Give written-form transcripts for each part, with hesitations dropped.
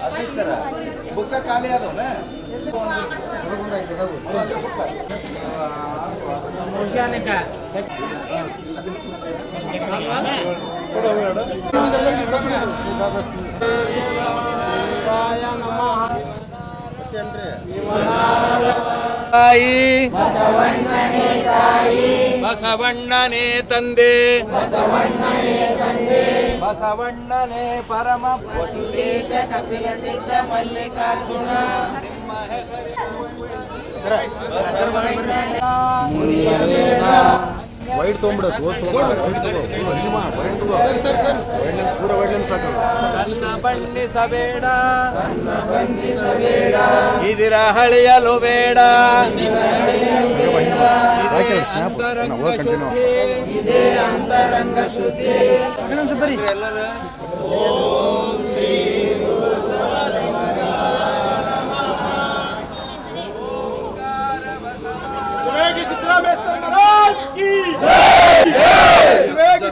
ಅಧ್ಯಕ್ಷರ ಬುಕ್ಕ ಖಾಲಿ ಆದವನ ತಾಯಿ ಬಸವಣ್ಣನೇ ತಂದೆ ಬಸವಣ್ಣನೇ ಪರಮ ವಸುದೇಶ ಕಪಿಲ ಸಿದ್ಧ ಮಲ್ಲಿಕಾರ್ಜುನ ವೈಟ್ ತೊಗೊಂಡ್ಬಿಡೋದು ಬಣ್ಣಿಸಬೇಡ ಇದಿರ ಹಳೆಯಲು ಬೇಡ ಅಂತರಂಗ ಶುದ್ಧಿ ಎಲ್ಲರ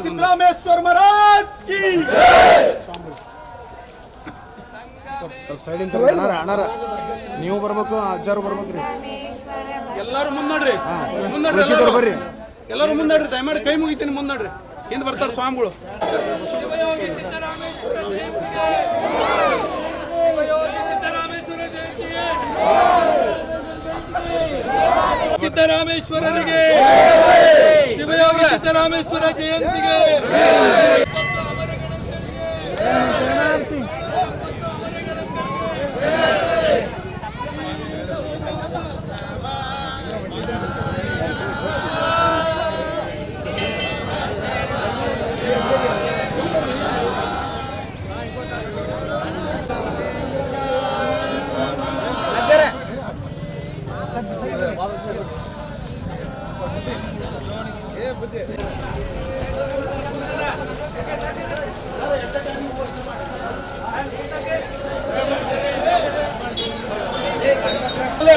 ಸಿದ್ದರಾಮೇಶ್ವರ ಮಹಾರಾಜ್ ಕಿ ಸೈಡಿಂದ ಅಣ್ಣಾರ ನೀವು ಬರ್ಬೇಕು ಅಜ್ಜಾರು ಬರ್ಬೇಕ್ರಿ ಎಲ್ಲರೂ ಮುಂದೋಡ್ರಿ ಬರ್ರಿ ಎಲ್ಲರೂ ಮುಂದೋಡ್ರಿ ದಯಮಾಡಿ ಕೈ ಮುಗಿತೀನಿ ಮುಂದೋಡ್ರಿ ಹಿಂದೆ ಬರ್ತಾರೆ ಸ್ವಾಮಿಗಳು ಸಿದ್ದರಾಮೇಶ್ವರರಿಗೆ ಶಿವಯೋಗಿ ಸಿದ್ದರಾಮೇಶ್ವರ ಜಯಂತಿಗೆ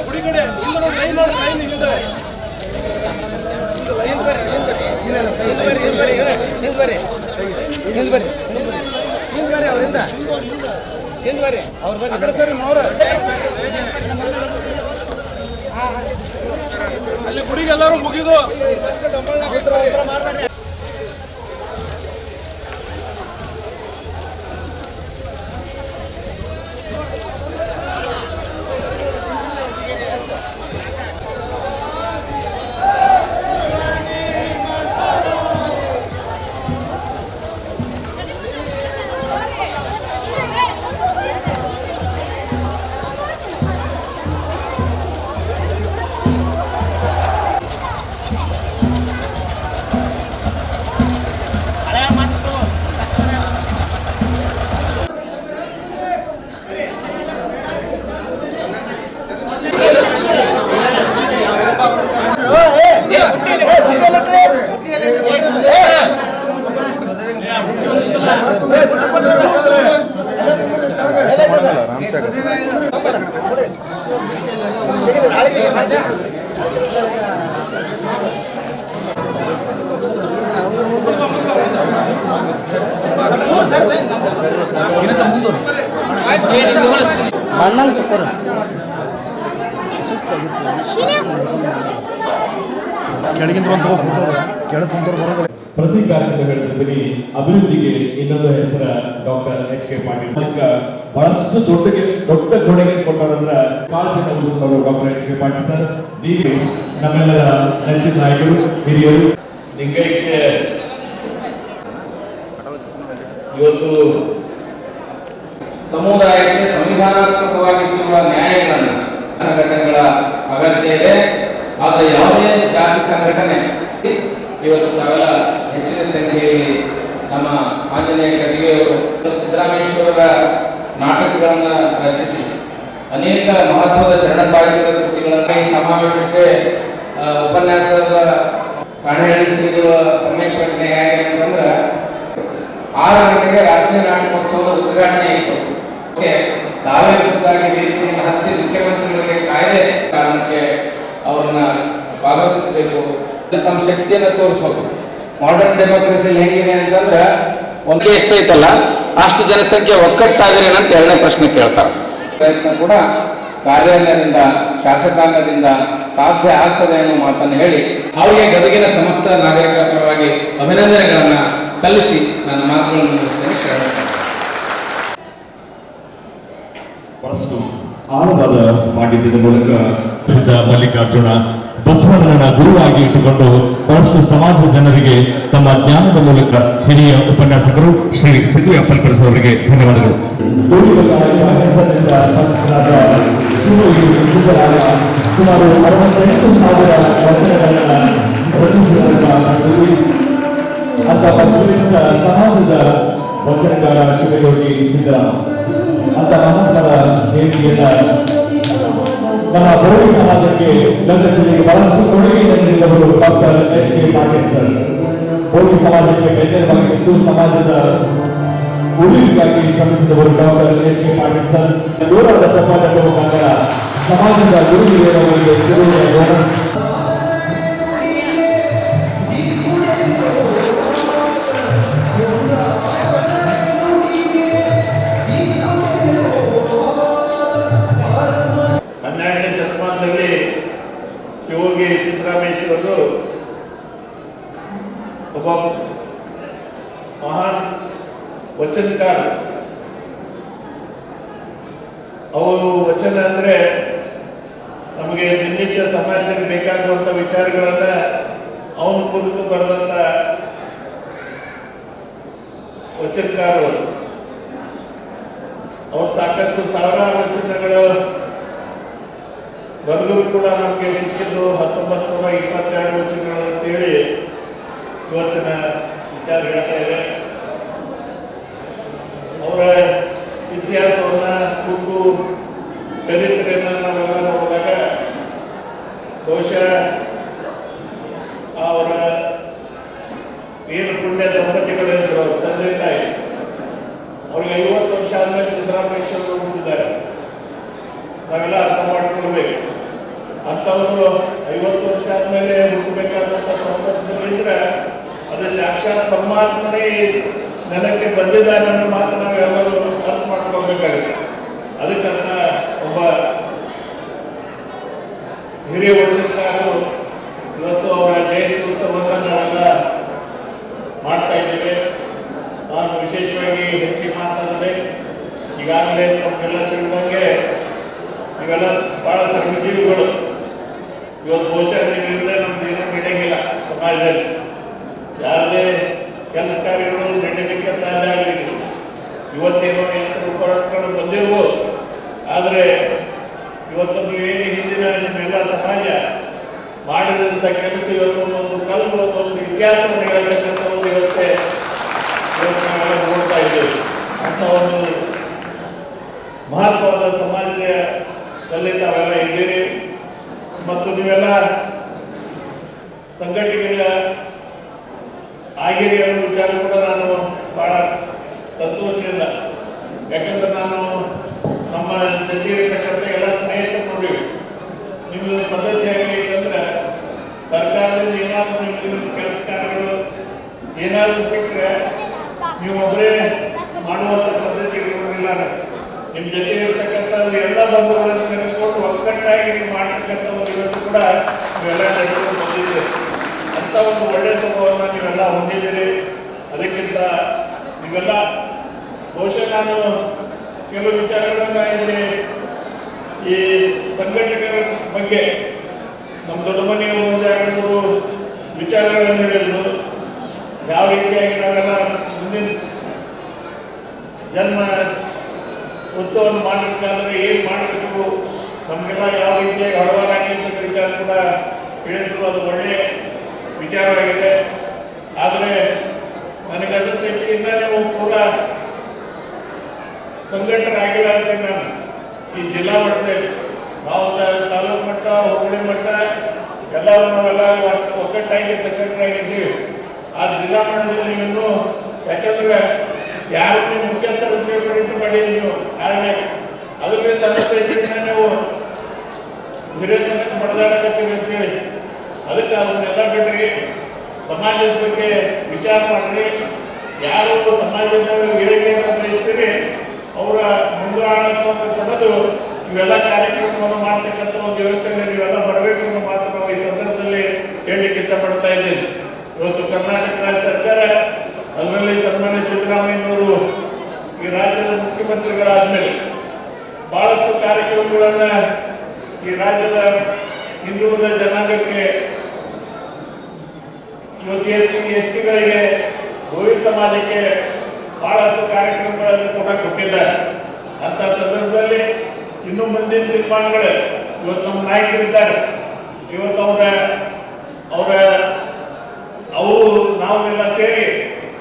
ಗುಡಿ ಕಡೆ ಅಲ್ಲಿ ಗುಡಿಗೆ ಎಲ್ಲರೂ ಮುಗಿದು ಪ್ರತಿ ಕಾರ್ಯಕ್ರಮಗಳಲ್ಲಿ ಅಭಿವೃದ್ಧಿಗೆ ಇನ್ನೊಂದು ಹೆಸರ ಡಾಕ್ಟರ್ ಎಚ್.ಕೆ. ಪಾಟೀಲ್ ಬಹಳಷ್ಟು ದೊಡ್ಡ ಕೊಡುಗೆ ಕೊಟ್ಟವರಂದ್ರ ಕಾಳಜಿಯನ್ನು ವಹಿಸಿಕೊಂಡವರು ಡಾಕ್ಟರ್ ಎಚ್.ಕೆ. ಪಾಟೀಲ್ ಸರ್. ನೀವು ನಮ್ಮೆಲ್ಲರ ನೆಚ್ಚಿನ ನಾಯಕರು, ಹಿರಿಯರು. ಲಿಂಗೈಕ್ಯ ಇವತ್ತು ಸಮುದಾಯಕ್ಕೆ ಸಂವಿಧಾನಾತ್ಮಕವಾಗಿ ಸಿಗುವ ನ್ಯಾಯಗಳನ್ನು ಸಂಘಟನೆಗಳ ಅಗತ್ಯ ಇದೆ. ಆದರೆ ಯಾವುದೇ ಜಾತಿ ಸಂಘಟನೆ ಇವತ್ತು ತಾವೆಲ್ಲ ಹೆಚ್ಚಿನ ಸಂಖ್ಯೆಯಲ್ಲಿ ನಮ್ಮ ಆಂಜನೇಯ ಕಟ್ಟಿಗೆಯವರು ಸಿದ್ದರಾಮೇಶ್ವರರ ನಾಟಕಗಳನ್ನು ರಚಿಸಿ ಅನೇಕ ಮಹತ್ವದ ಶರಣ ಸಾಹಿತ್ಯದ ಕೃತಿಗಳನ್ನು ಈ ಸಮಾವೇಶಕ್ಕೆ ಉಪನ್ಯಾಸದ ಸಾಣೆಹಳ್ಳಿ ಶ್ರೀಗಳ ಸಮಯ ಪ್ರಜ್ಞೆ ಹೇಗೆ ಅಂತಂದ್ರೆ 6 ಗಂಟೆಗೆ ರಾಷ್ಟ್ರೀಯ ನಾಟಕೋತ್ಸವದ ಉದ್ಘಾಟನೆ ಇತ್ತು. ತಾವೇ ಖುದ್ದಾಗಿ ವೇದಿಕೆಯನ್ನು ಹತ್ತಿ ಮುಖ್ಯಮಂತ್ರಿಗಳಿಗೆ ಕಾಯ್ದೆ ಕಾರಣಕ್ಕೆ ಅವರನ್ನ ಸ್ವಾಗತಿಸಬೇಕು, ತಮ್ಮ ಶಕ್ತಿಯನ್ನು ತೋರಿಸಬೇಕು. ಮಾಡರ್ನ್ ಡೆಮೋಕ್ರಸಿಯಲ್ಲಿ ಹೆಂಗಿದೆ ಅಂತಂದ್ರೆ ಒಂದೇ ಎಷ್ಟೈತಲ್ಲ ಅಷ್ಟು ಜನಸಂಖ್ಯೆ ಒಕ್ಕಟ್ಟಾಗ್ರಿ ಅಂತ ಎರಡನೇ ಪ್ರಶ್ನೆ ಕೇಳ್ತಾರೆ. ಪ್ರಯತ್ನ ಕೂಡ ಕಾರ್ಯಾಂಗದಿಂದ ಶಾಸಕಾಂಗದಿಂದ ಸಾಧ್ಯ ಆಗ್ತದೆ ಅನ್ನೋ ಮಾತನ್ನು ಹೇಳಿ ಅವರಿಗೆ ಗದಗಿನ ಸಮಸ್ತ ನಾಗರಿಕರ ಪರವಾಗಿ ಅಭಿನಂದನೆಗಳನ್ನ ಸಲ್ಲಿಸಿ ನನ್ನ ಮಾತುಗಳನ್ನು ಮುಗಿಸ್ತೇನೆ. ಬಹಳಷ್ಟು ಆಳವಾದ ಪಾಂಡಿತ್ಯದ ಮೂಲಕ ಸಿದ್ಧ ಮಲ್ಲಿಕಾರ್ಜುನ ಬಸವಣ್ಣನ ಗುರುವಾಗಿ ಇಟ್ಟುಕೊಂಡು ಬಹಳಷ್ಟು ಸಮಾಜದ ಜನರಿಗೆ ತಮ್ಮ ಜ್ಞಾನದ ಮೂಲಕ ಹಿರಿಯ ಉಪನ್ಯಾಸಕರು ಶ್ರೀ ಸಿದ್ದು ಅಪ್ಪಲ್ಕರ್ ಅವರಿಗೆ ಧನ್ಯವಾದಗಳು. ಸುಮಾರು 68,000 ವಚನಗಳನ್ನು ಅಥವಾ ಶ್ರೇಷ್ಠ ಸಮಾಜದ ವಚನಕಾರ ಶಿವಯೋಗಿ ಸಿದ್ದರಾಮ ಅಂತ ಮಹತ್ವದ ಜಯಂತಿಯನ್ನ ನಮ್ಮ ಬೋವಿ ಸಮಾಜಕ್ಕೆ ಗದಗ ಜಿಲ್ಲೆಗೆ ಬಹಳಷ್ಟು ಕೊಡುಗೆ ನೀಡಿದವರು doctor H K Patil sir. Bovi ಸಮಾಜಕ್ಕೆ ಬೆನ್ನೆಲುಬಾಗಿ ಹಿಂದೂ ಸಮಾಜದ ಉಳಿವಿಗಾಗಿ ಶ್ರಮಿಸಿದವರು doctor H K Patil sir. ದೂರದ ಚಪ್ಪಾಳೆ ಮುಖಾಂತರ ಸಮಾಜದ ಗುರು ಹಿರಿಯರವರಿಗೆ ಶಿವಯೋಗಿ ಸಿದ್ದರಾಮೇಶ್ವರರು ಒಬ್ಬ ಮಹಾನ್ ವಚನಕಾರ. ಅವರು ವಚನ ಅಂದ್ರೆ ನಮಗೆ ದಿನನಿತ್ಯ ಸಮಾಜದಲ್ಲಿ ಬೇಕಾಗುವಂತ ವಿಚಾರಗಳನ್ನ ಅವನು ಕುರಿತು ಬರೆದಂತ ವಚನಕಾರರು. ಅವ್ರು ಸಾಕಷ್ಟು ಸಾವಿರಾರು ವಚನಗಳು ಬರೆದರೂ ಕೂಡ ನಮಗೆ ಸಿಕ್ಕಿದ್ದು 1922 ವಚನಗಳು ಅಂತೇಳಿ ಇವತ್ತಿನ ವಿಚಾರ ಹೇಳ್ತಾ ಇದೆ. ಅವರ ಇತಿಹಾಸವನ್ನ ಕುರಿತು ಚರಿತ್ರೆಯನ್ನು ನಾವೆಲ್ಲ ನೋಡಿದಾಗ ಬಹುಶಃ ಅವರ ಏನು ಪುಣ್ಯ ದಂಪತಿಗಳಿದ್ರು ಅವ್ರ ತಂದೆ ತಾಯಿ ಅವ್ರಿಗೆ 50 ವರ್ಷ ಆದ್ಮೇಲೆ ಸಿದ್ದರಾಮೇಶ್ವರರು ಹುಟ್ಟಿದ್ದಾರೆ. ನಾವೆಲ್ಲ ಅರ್ಥ ಮಾಡ್ಕೊಳ್ಬೇಕು. ಅಂಥವರು 50 ವರ್ಷ ಆದ್ಮೇಲೆ ಹುಟ್ಟಬೇಕಾದಂಥ ಸಂದರ್ಭದಲ್ಲಿದ್ರೆ ಅದು ಸಾಕ್ಷಾತ್ ಪರಮಾತ್ಮನೇ ನೆಲಕ್ಕೆ ಬಂದಿದ್ದಾನೆ ಅನ್ನೋ ಮಾತು ನಾವೆಲ್ಲರೂ ಅರ್ಥ ಮಾಡ್ಕೊಳ್ಬೇಕಾಗುತ್ತೆ. ಅದಕ್ಕಂತ ಒಬ್ಬ ಹಿರಿಯ ವಚನಕಾರರು ಇವತ್ತು ಅವರ ಜಯಂತಿ ಉತ್ಸವವನ್ನು ನಾವೆಲ್ಲ ಮಾಡ್ತಾ ಇದ್ದೇವೆ. ನಾನು ವಿಶೇಷವಾಗಿ ಹೆಚ್ಚಿಗೆ ಮಾತಾಡಿದೆ. ಈಗಾಗಲೇ ನಮಗೆಲ್ಲ ತಿಳಿದಂಗೆ ಇವೆಲ್ಲ ಬಹಳ ಶ್ರಮಜೀವಿಗಳು. ಇವತ್ತು ಬಹುಶಃ ನೀವಿಲ್ಲದೆ ನಮ್ದು ಏನೂ ನಡೆಯಂಗಿಲ್ಲ. ಸಮಾಜದಲ್ಲಿ ಯಾವುದೇ ಕೆಲಸ ಕಾರ್ಯಗಳು ನಡೆಯಲಿಕ್ಕೆ ಸಾಧ್ಯ ಆಗಲಿಲ್ಲ. ಇವತ್ತೇನೋ ಯಂತ್ರ ಉಪಕರಣಗಳು ಬಂದಿರ್ಬೋದು, ಆದರೆ ಇವತ್ತೊಂದು ಏನು ಹಿಂದಿನ ನಿಮ್ಮೆಲ್ಲ ಸಮಾಜ ಮಾಡಿದಂಥ ಕೆಲಸ ಇವತ್ತು ಒಂದು ಕಲ್ಲು ಒಂದು ಇತಿಹಾಸವನ್ನು ಹೇಳಬೇಕಂತ ಒಂದು ಇವತ್ತು ನಾವೆಲ್ಲ ನೋಡ್ತಾ ಇದ್ದೇವೆ. ಅಂತ ಒಂದು ಮಹತ್ವದ ಸಮಾಜದಲ್ಲಿ ತಾವೆಲ್ಲ ಇದ್ದೀರಿ. ಮತ್ತು ನೀವೆಲ್ಲ ಸಂಘಟನೆಗಳ ಆಗಿರಿ ಅನ್ನೋ ವಿಚಾರ ಕೂಡ ನಾನು ಬಹಳ ಸಂತೋಷದಿಂದ, ಯಾಕಂದ್ರೆ ನಾನು ನಮ್ಮ ಜೊತೆ ಇರತಕ್ಕಂಥ ಎಲ್ಲ ಸ್ನೇಹಿತರು ನೋಡಿವಿ. ನಿಮ್ಮದು ಪದ್ಧತಿ ಹೇಗೈತಂದ್ರೆ ಸರ್ಕಾರದಿಂದ ಏನಾದರೂ ನಿಮ್ಗೆ ಕೆಲಸ ಕಾರ್ಯಗಳು ಏನಾದರೂ ಸಿಕ್ಕರೆ ನೀವು ಒಬ್ಬರೇ ಮಾಡುವಂಥ ಪದ್ಧತಿ ಇರೋದಿಲ್ಲ. ನಿಮ್ಮ ಜೊತೆ ಇರತಕ್ಕಂಥ ಎಲ್ಲ ಬಂಧುಗಳನ್ನು ನೆನೆಸ್ಕೊಂಡು ಒಗ್ಗಟ್ಟಾಗಿ ನೀವು ಮಾಡ್ತಕ್ಕಂಥ ಒಂದು ಇವತ್ತು ಕೂಡ ನೀವೆಲ್ಲ ನಡೆದುಕೊಂಡು ಬಂದಿದ್ದೀರಿ. ಅಂಥ ಒಂದು ಒಳ್ಳೆಯ ಸ್ವಭಾವವನ್ನು ನೀವೆಲ್ಲ ಹೊಂದಿದ್ದೀರಿ. ಅದಕ್ಕಿಂತ ನೀವೆಲ್ಲ ಬಹುಶಃ ನಾನು ಕೆಲವು ವಿಚಾರಗಳನ್ನು ಇಲ್ಲಿ ಈ ಸಂಘಟನೆಗಳ ಬಗ್ಗೆ ನಮ್ಮ ದೊಡ್ಡ ಮನೆಯವರು ವಿಚಾರಗಳನ್ನು ಹೇಳಿದ್ರು. ಯಾವ ರೀತಿಯಾಗಿ ನಾವೆಲ್ಲ ಮುಂದಿನ ಜನ್ಮ ಉತ್ಸವವನ್ನು ಮಾಡಬೇಕಾದ್ರೆ ಏನು ಮಾಡಬೇಕು, ನಮಗೆಲ್ಲ ಯಾವ ರೀತಿಯಾಗಿ ಹಳವಾರಾಗಿ ಅಂತ ವಿಚಾರ ಕೂಡ ಹೇಳಿದ್ರು. ಅದು ಒಳ್ಳೆಯ ವಿಚಾರವಾಗಿದೆ. ಆದರೆ ನನಗೆ ಅನ್ನಿಸ್ತೈತಿಯಿಂದ ನೀವು ಪೂರ ಸಂಘಟನೆಯಾಗಿಲ್ಲ ಅಂತ ನಾನು ಈ ಜಿಲ್ಲಾ ಮಟ್ಟದಲ್ಲಿ ನಾವು ತಾಲೂಕು ಮಟ್ಟ ಹೋಬಳಿ ಮಟ್ಟ ಎಲ್ಲರೂ ನಾವೆಲ್ಲ ಒಗ್ಗಟ್ಟಾಗಿ ಸಂಘಟನೆಯಾಗಿದ್ದೀವಿ. ಆ ಜಿಲ್ಲಾ ಮಟ್ಟದಲ್ಲಿ ನೀವಿನ್ನೂ ಯಾಕಂದ್ರೆ ಯಾರು ನೀವು ಮುಖ್ಯಸ್ಥರ ಉಪಯೋಗ ಮಾಡಿರಿ ನೀವು ಯಾರೇ ಅದರಿಂದ ಅನ್ನಿಸ್ತೈತಿಂದ ನೀವು ಹಿರಿಯ ಬಡದಾಡಕತ್ತೀವಿ ಅಂತೇಳಿ. ಅದಕ್ಕೆ ಅದನ್ನೆಲ್ಲ ಬಿಡ್ರಿ. ಸಮಾಜದ ಬಗ್ಗೆ ವಿಚಾರ ಮಾಡ್ರಿ. ಯಾರು ಸಮಾಜದ ಹೇಳಿಕೆಯನ್ನು ಬಯಸ್ತೀರಿ ಅವರ ಮುಂದಾಳತ್ವವನ್ನು ಪಡೆದು ಇವೆಲ್ಲ ಕಾರ್ಯಕ್ರಮವನ್ನು ಮಾಡ್ತಕ್ಕಂಥ ಒಂದು ವ್ಯವಸ್ಥೆಯಲ್ಲಿ ನೀವೆಲ್ಲ ಬರಬೇಕು ಅನ್ನೋ ಮಾತು ನಾವು ಈ ಸಂದರ್ಭದಲ್ಲಿ ಹೇಳಲಿಕ್ಕೆ ಇಷ್ಟಪಡ್ತಾ ಇದ್ದೇನೆ. ಇವತ್ತು ಕರ್ನಾಟಕ ರಾಜ್ಯ ಸರ್ಕಾರ, ಅದರಲ್ಲಿ ಸನ್ಮಾನ್ಯ ಸಿದ್ದರಾಮಯ್ಯನವರು ಈ ರಾಜ್ಯದ ಮುಖ್ಯಮಂತ್ರಿಗಳಾದ್ಮೇಲೆ ಬಹಳಷ್ಟು ಕಾರ್ಯಕ್ರಮಗಳನ್ನ ಈ ರಾಜ್ಯದ ಹಿಂದುಳಿದ ಜನಾಂಗಕ್ಕೆ, ಇವತ್ತು ಎಸ್ಟಿಗಳಿಗೆ, ಗೋವಿ ಸಮಾಜಕ್ಕೆ ಬಹಳಷ್ಟು ಕಾರ್ಯಕ್ರಮಗಳನ್ನು ಕೂಡ ಕೊಟ್ಟಿದ್ದಾರೆ. ಅಂತ ಸಂದರ್ಭದಲ್ಲಿ ಇನ್ನು ಮುಂದಿನ ನಿರ್ಮಾಣಗಳು ಇವತ್ತು ನಮ್ಮ ನಾಯಕರಿದ್ದಾರೆ. ಇವತ್ತು ಅವರು ನಾವೆಲ್ಲ ಸೇರಿ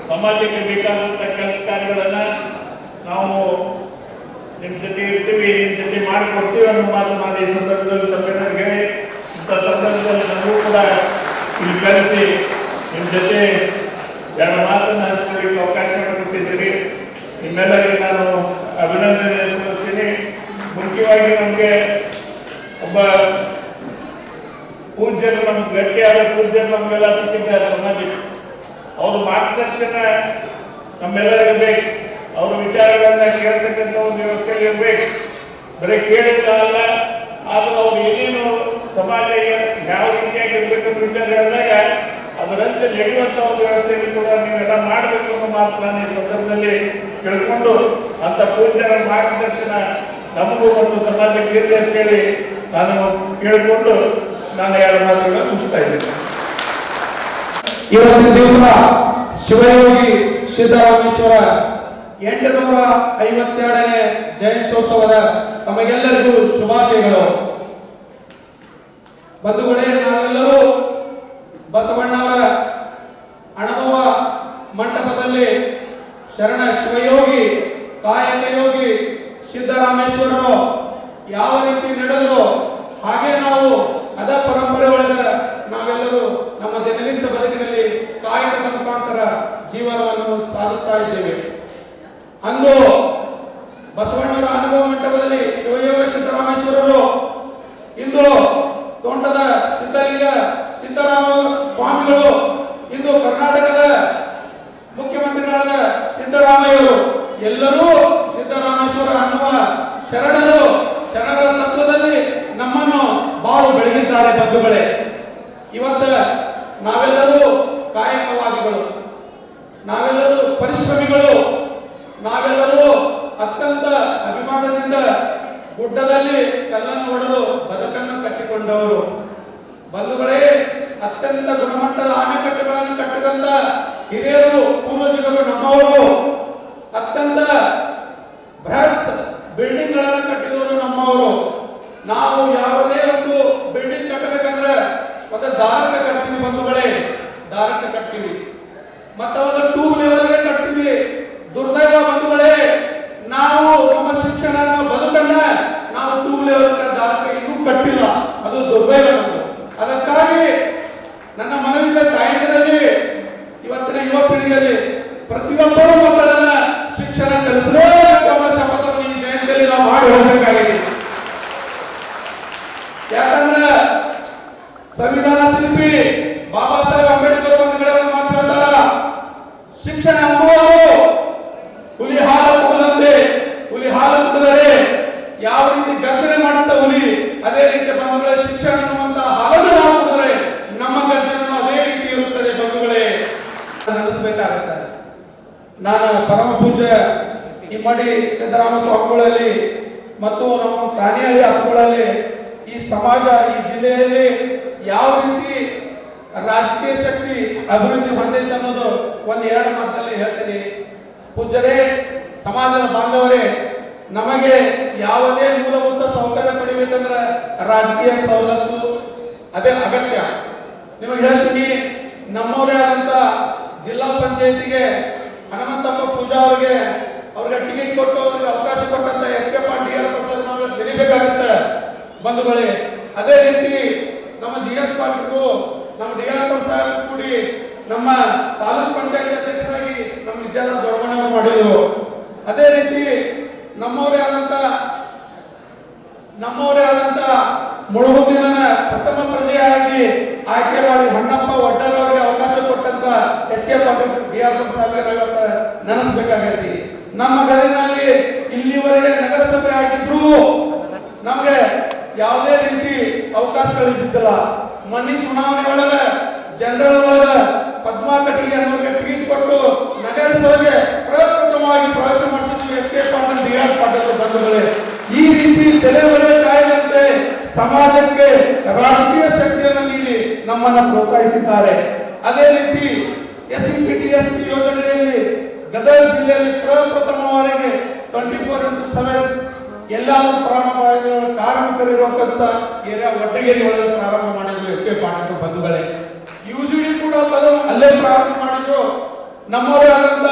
ಸಮಾಜಕ್ಕೆ ಬೇಕಾದಂಥ ಕೆಲಸ ಕಾರ್ಯಗಳನ್ನ ನಾವು ನಿಮ್ಮ ಜೊತೆ ಇರ್ತೀವಿ, ನಿಮ್ಮ ಜೊತೆ ಮಾಡಿಕೊಡ್ತೀವಿ ಅನ್ನೋ ಮಾತು ನಾನು ಈ ಸಂದರ್ಭದಲ್ಲಿ ತಮ್ಮೆಲ್ಲರಿಗೆ ಹೇಳಿ, ಇಂಥ ಸಂದರ್ಭದಲ್ಲಿ ನನಗೂ ಕೂಡ ಇಲ್ಲಿ ಕರೆಸಿ ನಿಮ್ಮ ಜೊತೆ ಎರಡು ಮಾತನ್ನು ಹಂಚಿಕೊಳ್ಳಿಕ್ಕೆ ಅವಕಾಶ ಮಾಡಿಕೊಟ್ಟಿದ್ದೀರಿ. ನಿಮ್ಮೆಲ್ಲರಿಗೆ ನಾನು ಅಭಿನಂದನೆ ಸಲ್ಲಿಸ್ತೀನಿ. ಮುಖ್ಯವಾಗಿ ನಮಗೆ ಒಬ್ಬ ಪೂಜ್ಯರು, ನಮ್ಗೆ ಗಟ್ಟಿಯಾದ ಪೂಜ್ಯರು ನಮಗೆಲ್ಲ ಸಿಕ್ಕಿದ್ದಾರೆ ಸಮಾಜಕ್ಕೆ. ಅವ್ರ ಮಾರ್ಗದರ್ಶನ ನಮ್ಮೆಲ್ಲರಿಗೂ ಬೇಕು. ಅವರ ವಿಚಾರಗಳನ್ನ ಕೇಳ್ತಕ್ಕಂಥ ಒಂದು ವ್ಯವಸ್ಥೆಯಲ್ಲಿ ಇರಬೇಕು. ಬರೀ ಕೇಳಿದ್ದಲ್ಲ, ಆದರೂ ಅವ್ರು ಏನೇನು ಸಮಾಜ ಯಾವ ರೀತಿಯಾಗಿ ಇರ್ಬೇಕಂತ ವಿಚಾರ ಹೇಳಿದಾಗ ಅದರಂತೆ ನಡೆಯುವಂಥ ಒಂದು ವ್ಯವಸ್ಥೆಯಲ್ಲಿ ಕೂಡ ನೀವೆಲ್ಲ ಮಾಡಬೇಕು ಅನ್ನೋ ಮಾತು ನಾನು ಈ ಸಂದರ್ಭದಲ್ಲಿ ಕೇಳಿಕೊಂಡು, ಅಂಥ ಪೂಜ್ಯರ ಮಾರ್ಗದರ್ಶನ ನಮಗೂ ಒಂದು ಸಮಾಜಕ್ಕೆ ಇರಲಿ ಅಂತೇಳಿ ನಾನು ಕೇಳಿಕೊಂಡು ನಾನು ಎರಡು ಮಾತುಗಳನ್ನು ಮುಗಿಸ್ತಾ ಇದ್ದೇನೆ. ಇವತ್ತಿನ ದಿವಸ ಶಿವಯೋಗಿ ಸಿದ್ದರಾಮೇಶ್ವರ 852ನೇ ಜಯಂತ್ಯೋತ್ಸವದ ತಮಗೆಲ್ಲರಿಗೂ ಶುಭಾಶಯಗಳು. ಬಂಧುಗಳೇ, ನಾವೆಲ್ಲರೂ ಬಸವಣ್ಣವರ ಅನುಭವ ಮಂಟಪದಲ್ಲಿ ಶರಣ ಶಿವಯೋಗಿ, ಕಾಯಕ ಯೋಗಿ ಸಿದ್ದರಾಮೇಶ್ವರರು ಯಾವ ರೀತಿ ನಡೆದರು ಹಾಗೆ ನಾವು ಅದ ಪರಂಪರೆ ಒಳಗೆ ನಾವೆಲ್ಲರೂ ನಮ್ಮ ದಿನನಿತ್ಯ ಬದುಕಿನಲ್ಲಿ ಕಾಯಕದ ಮುಖಾಂತರ ಜೀವನವನ್ನು ಸಾಧಿಸ್ತಾ ಇದ್ದೇವೆ. ಅಂದು ಬಸವಣ್ಣವರ ಅನುಭವ ಮಂಟಪದಲ್ಲಿ ಶಿವಯೋಗ ಸಿದ್ದರಾಮೇಶ್ವರರು ಇಂದು ತೋಂಟದ ಸಿದ್ಧಲಿಂಗ ಸಿದ್ದರಾಮ ಸ್ವಾಮಿಗಳು, ಇಂದು ಕರ್ನಾಟಕದ ಮುಖ್ಯಮಂತ್ರಿಗಳಾದ ಸಿದ್ದರಾಮಯ್ಯರು, ಎಲ್ಲರೂ ಸಿದ್ದರಾಮೇಶ್ವರ ಅನ್ನುವ ಶರಣರ ತತ್ವದಲ್ಲಿ ನಮ್ಮನ್ನು ಬಾಳು ಬೆಳಗಿದ್ದಾರೆ. ಬಂಧುಗಳೇ, ಇವತ್ತ ನಾವೆಲ್ಲರೂ ಕಾಯಕವಾದಿಗಳು, ನಾವೆಲ್ಲರೂ ಪರಿಶ್ರಮಿಗಳು, ನಾವೆಲ್ಲರೂ ಅತ್ಯಂತ ಅಭಿಮಾನದಿಂದ ಗುಡ್ಡದಲ್ಲಿ ಕಲ್ಲನ್ನು ಹೊಡೆದು ಬದುಕನ್ನು ಕಟ್ಟಿಕೊಂಡವರು. ಬಂಧುಗಳೇ, ಅತ್ಯಂತ ಗುಣಮಟ್ಟದ ಆಣೆಕಟ್ಟುಗಳನ್ನು ಕಟ್ಟಿದಂತ ಹಿರಿಯರು, ಪೂರ್ವಜರು ನಮ್ಮವರು. ಅತ್ಯಂತ ಬೃಹತ್ ಬಿಲ್ಡಿಂಗ್ ಗಳನ್ನು ಕಟ್ಟಿದವರು ನಮ್ಮವರು. ನಾವು ಯಾವುದೇ ಒಂದು ಬಿಲ್ಡಿಂಗ್ ಕಟ್ಟಬೇಕಂದ್ರೆ ಒಂದು ದಾರಕ ಕಟ್ತೀವಿ ಬಂಧುಗಳೇ, ದಾರಕ ಕಟ್ತೀವಿ, ಮತ್ತೆ ಒಂದು 2 ಲೆವೆಲ್ಗೆ ಕಟ್ತೀವಿ. ದುರ್ದೈವ ಬಂಧುಗಳೇ, ನಾವು ನಮ್ಮ ಶಿಕ್ಷಣ ಬದುಕನ್ನ ನಾವು 2 ಲೆವೆಲ್ ದಾರಕ ಇನ್ನೂ ಕಟ್ಟಿಲ್ಲ. ಅದು ದುರ್ದೈವ ನಮ್ಮದು. ಅದಕ್ಕಾಗಿ ನನ್ನ ಮನವಿದ ತಾಯಂದಿರಲ್ಲಿ, ಇವತ್ತಿನ ಯುವ ಪೀಳಿಗೆಯಲ್ಲಿ ಪ್ರತಿಯೊಬ್ಬರು ಮಕ್ಕಳನ್ನ ಶಿಕ್ಷಣ ಕಲಿಸಲೇಬೇಕು ಅನ್ನೋ ಶಪಥವನ್ನು ಈ ಜಯಂತಿಯಲ್ಲಿ ನಾವು ಮಾಡಿ ಹೋಗಬೇಕಾಗಿದೆ. ಯಾಕಂದ್ರೆ ಸಂವಿಧಾನ ಶಿಲ್ಪಿ ಬಾಬಾ ಸಾಹೇಬ್ ಅಂಬೇಡ್ಕರ್ ಒಂದು ಕಡೆ ಒಂದು ಮಾತು ಹೇಳ್ತಾರ, ಶಿಕ್ಷಣ ಎಂಬುವುದು ಹುಲಿ ಹಾಲು ಕುಡಿದಂತೆ, ಹುಲಿ ಹಾಲು ಕುಡಿದರೆ ಯಾವ ರೀತಿ ಗರ್ಜನೆ ಮಾಡುತ್ತ ಹುಲಿ, ಅದೇ ರೀತಿ ಬಂಧುಗಳೇ ಶಿಕ್ಷಣ ಎನ್ನುವಂತ ಹಾಲನ್ನು ನಾವು ಕುಡಿದರೆ ನಮ್ಮ ಗರ್ಜನೆ ಅದೇ ರೀತಿ ಇರುತ್ತದೆ. ಬಂಧುಗಳೇ, ನಡೆಸಬೇಕಾಗುತ್ತೆ. ನಾನು ಪರಮ ಪೂಜ್ಯ ಇಮ್ಮಡಿ ಸಿದ್ದರಾಮ ಸ್ವಾಮಿಗಳಲ್ಲಿ ಮತ್ತು ನಮ್ಮ ಸಾನಿಹಳ್ಳಿ ಹಕ್ಕುಗಳಲ್ಲಿ ಈ ಸಮಾಜ, ಈ ಜಿಲ್ಲೆಯಲ್ಲಿ ಯಾವ ರೀತಿ ರಾಜಕೀಯ ಶಕ್ತಿ ಅಭಿವೃದ್ಧಿ ಹೊಂದೈತೆ ಅನ್ನೋದು ಒಂದು 2 ಮಾತಲ್ಲಿ ಹೇಳ್ತೀನಿ. ಪೂಜ್ಯರೇ, ಸಮಾಜದ ಬಾಂಧವರೇ, ನಮಗೆ ಯಾವುದೇ ಮೂಲಭೂತ ಸೌಕರ್ಯ ಪಡಿಬೇಕಂದ್ರೆ ರಾಜಕೀಯ ಸವಲತ್ತು ಅದೇ ಅಗತ್ಯ. ನಿಮಗೆ ಹೇಳ್ತೀನಿ, ನಮ್ಮವರೇ ಆದಂತ ಜಿಲ್ಲಾ ಪಂಚಾಯತಿಗೆ ಹನುಮಂತಪ್ಪ ಪೂಜಾ ಅವ್ರಿಗೆ ಟಿಕೆಟ್ ಕೊಟ್ಟು ಅವ್ರಿಗೆ ಅವಕಾಶ ಕೊಟ್ಟಂತ SK ಪಾಟೀಲ್ DR ಪಕ್ಷದ ನಾವು ಬೆಳಿಬೇಕಾಗತ್ತೆ ಬಂಧುಗಳೇ. ಅದೇ ರೀತಿ ನಮ್ಮ GS ಪಾಟೀಲ್ರು, ನಮ್ಮ DR ಸಾಹೇಬ್ ಕೂಡಿ ನಮ್ಮ ತಾಲೂಕ್ ಪಂಚಾಯತ್ ಅಧ್ಯಕ್ಷರಾಗಿ ನಮ್ಮ ವಿದ್ಯಾಧರ ದೊಡ್ಡಮಣ್ಣವರು ಮಾಡಿದ್ರು. ಅದೇ ರೀತಿ ನಮ್ಮವರೇ ಆದಂತ ಮುಳುಗುದಿನ ಪ್ರಥಮ ಪ್ರಜೆಯಾಗಿ ಆಯ್ಕೆ ಮಾಡಿ ಹೊನ್ನಪ್ಪ ಒಡ್ಡರ್ ಅವರಿಗೆ ಅವಕಾಶ ಕೊಟ್ಟ ಎಚ್ ಕೆ ಪಾಟೀಲ್ ಡಿ.ಆರ್. ಸಾಹೇಬರು ಇವತ್ತು ನೆನೆಸ್ಬೇಕಾಗೈತಿ. ನಮ್ಮ ಗದಗಿನಲ್ಲಿ ಇಲ್ಲಿವರೆಗೆ ನಗರಸಭೆ ಆಗಿದ್ರು ನಮಗೆ ಯಾವುದೇ ರೀತಿ ಅವಕಾಶಗಳು ಇದ್ದಿದ್ದಿಲ್ಲ. ಮೊನ್ನೆ ಚುನಾವಣೆ ಒಳಗ ಜನರಲ್ ಒಳಗ ಪದ್ಮಾ ಕಟ್ಟಿಗೆ ಅನ್ನೋರಿಗೆ ಟಿಕೆಟ್ ಕೊಟ್ಟು ನಗರಸಭೆಗೆ ಪ್ರಪ್ರಥಮವಾಗಿ ಪ್ರವೇಶ ಮಾಡಿಸಿದ್ರು H K Patil DR. Patil ಬಂಧುಗಳೇ. ಈ ರೀತಿ ತಲೆವರೆ ಕಾಯದಂತೆ ಸಮಾಜಕ್ಕೆ ರಾಷ್ಟ್ರೀಯ ಶಕ್ತಿಯನ್ನು ನೀಡಿ ನಮ್ಮನ್ನು ಪ್ರೋತ್ಸಾಹಿಸಿದ್ದಾರೆ. ಅದೇ ರೀತಿ SCPTS ಯೋಜನೆಯಲ್ಲಿ ಗದಗ ಜಿಲ್ಲೆಯಲ್ಲಿ ಪ್ರಪ್ರಥಮವಾಗಿ 24x7 ಎಲ್ಲಾದರೂ ಪ್ರಾರಂಭ ಮಾಡಿದ ಕಾರ್ಮಿಕರು ಇರತಕ್ಕಂತ ಏರಿಯಾ ಒಟ್ಟಗೇರಿ ಒಳಗೆ ಪ್ರಾರಂಭ ಮಾಡಿದ್ರು ಎಚ್ ಕೆ ಪಾಟೀಲ್ ಬಂಧುಗಳೇ. ಯುಜಿಡಿ ಕೂಡ ಅಲ್ಲೇ ಪ್ರಾರಂಭ ಮಾಡಿದ್ರು. ನಮ್ಮವರೇ ಆದಂತ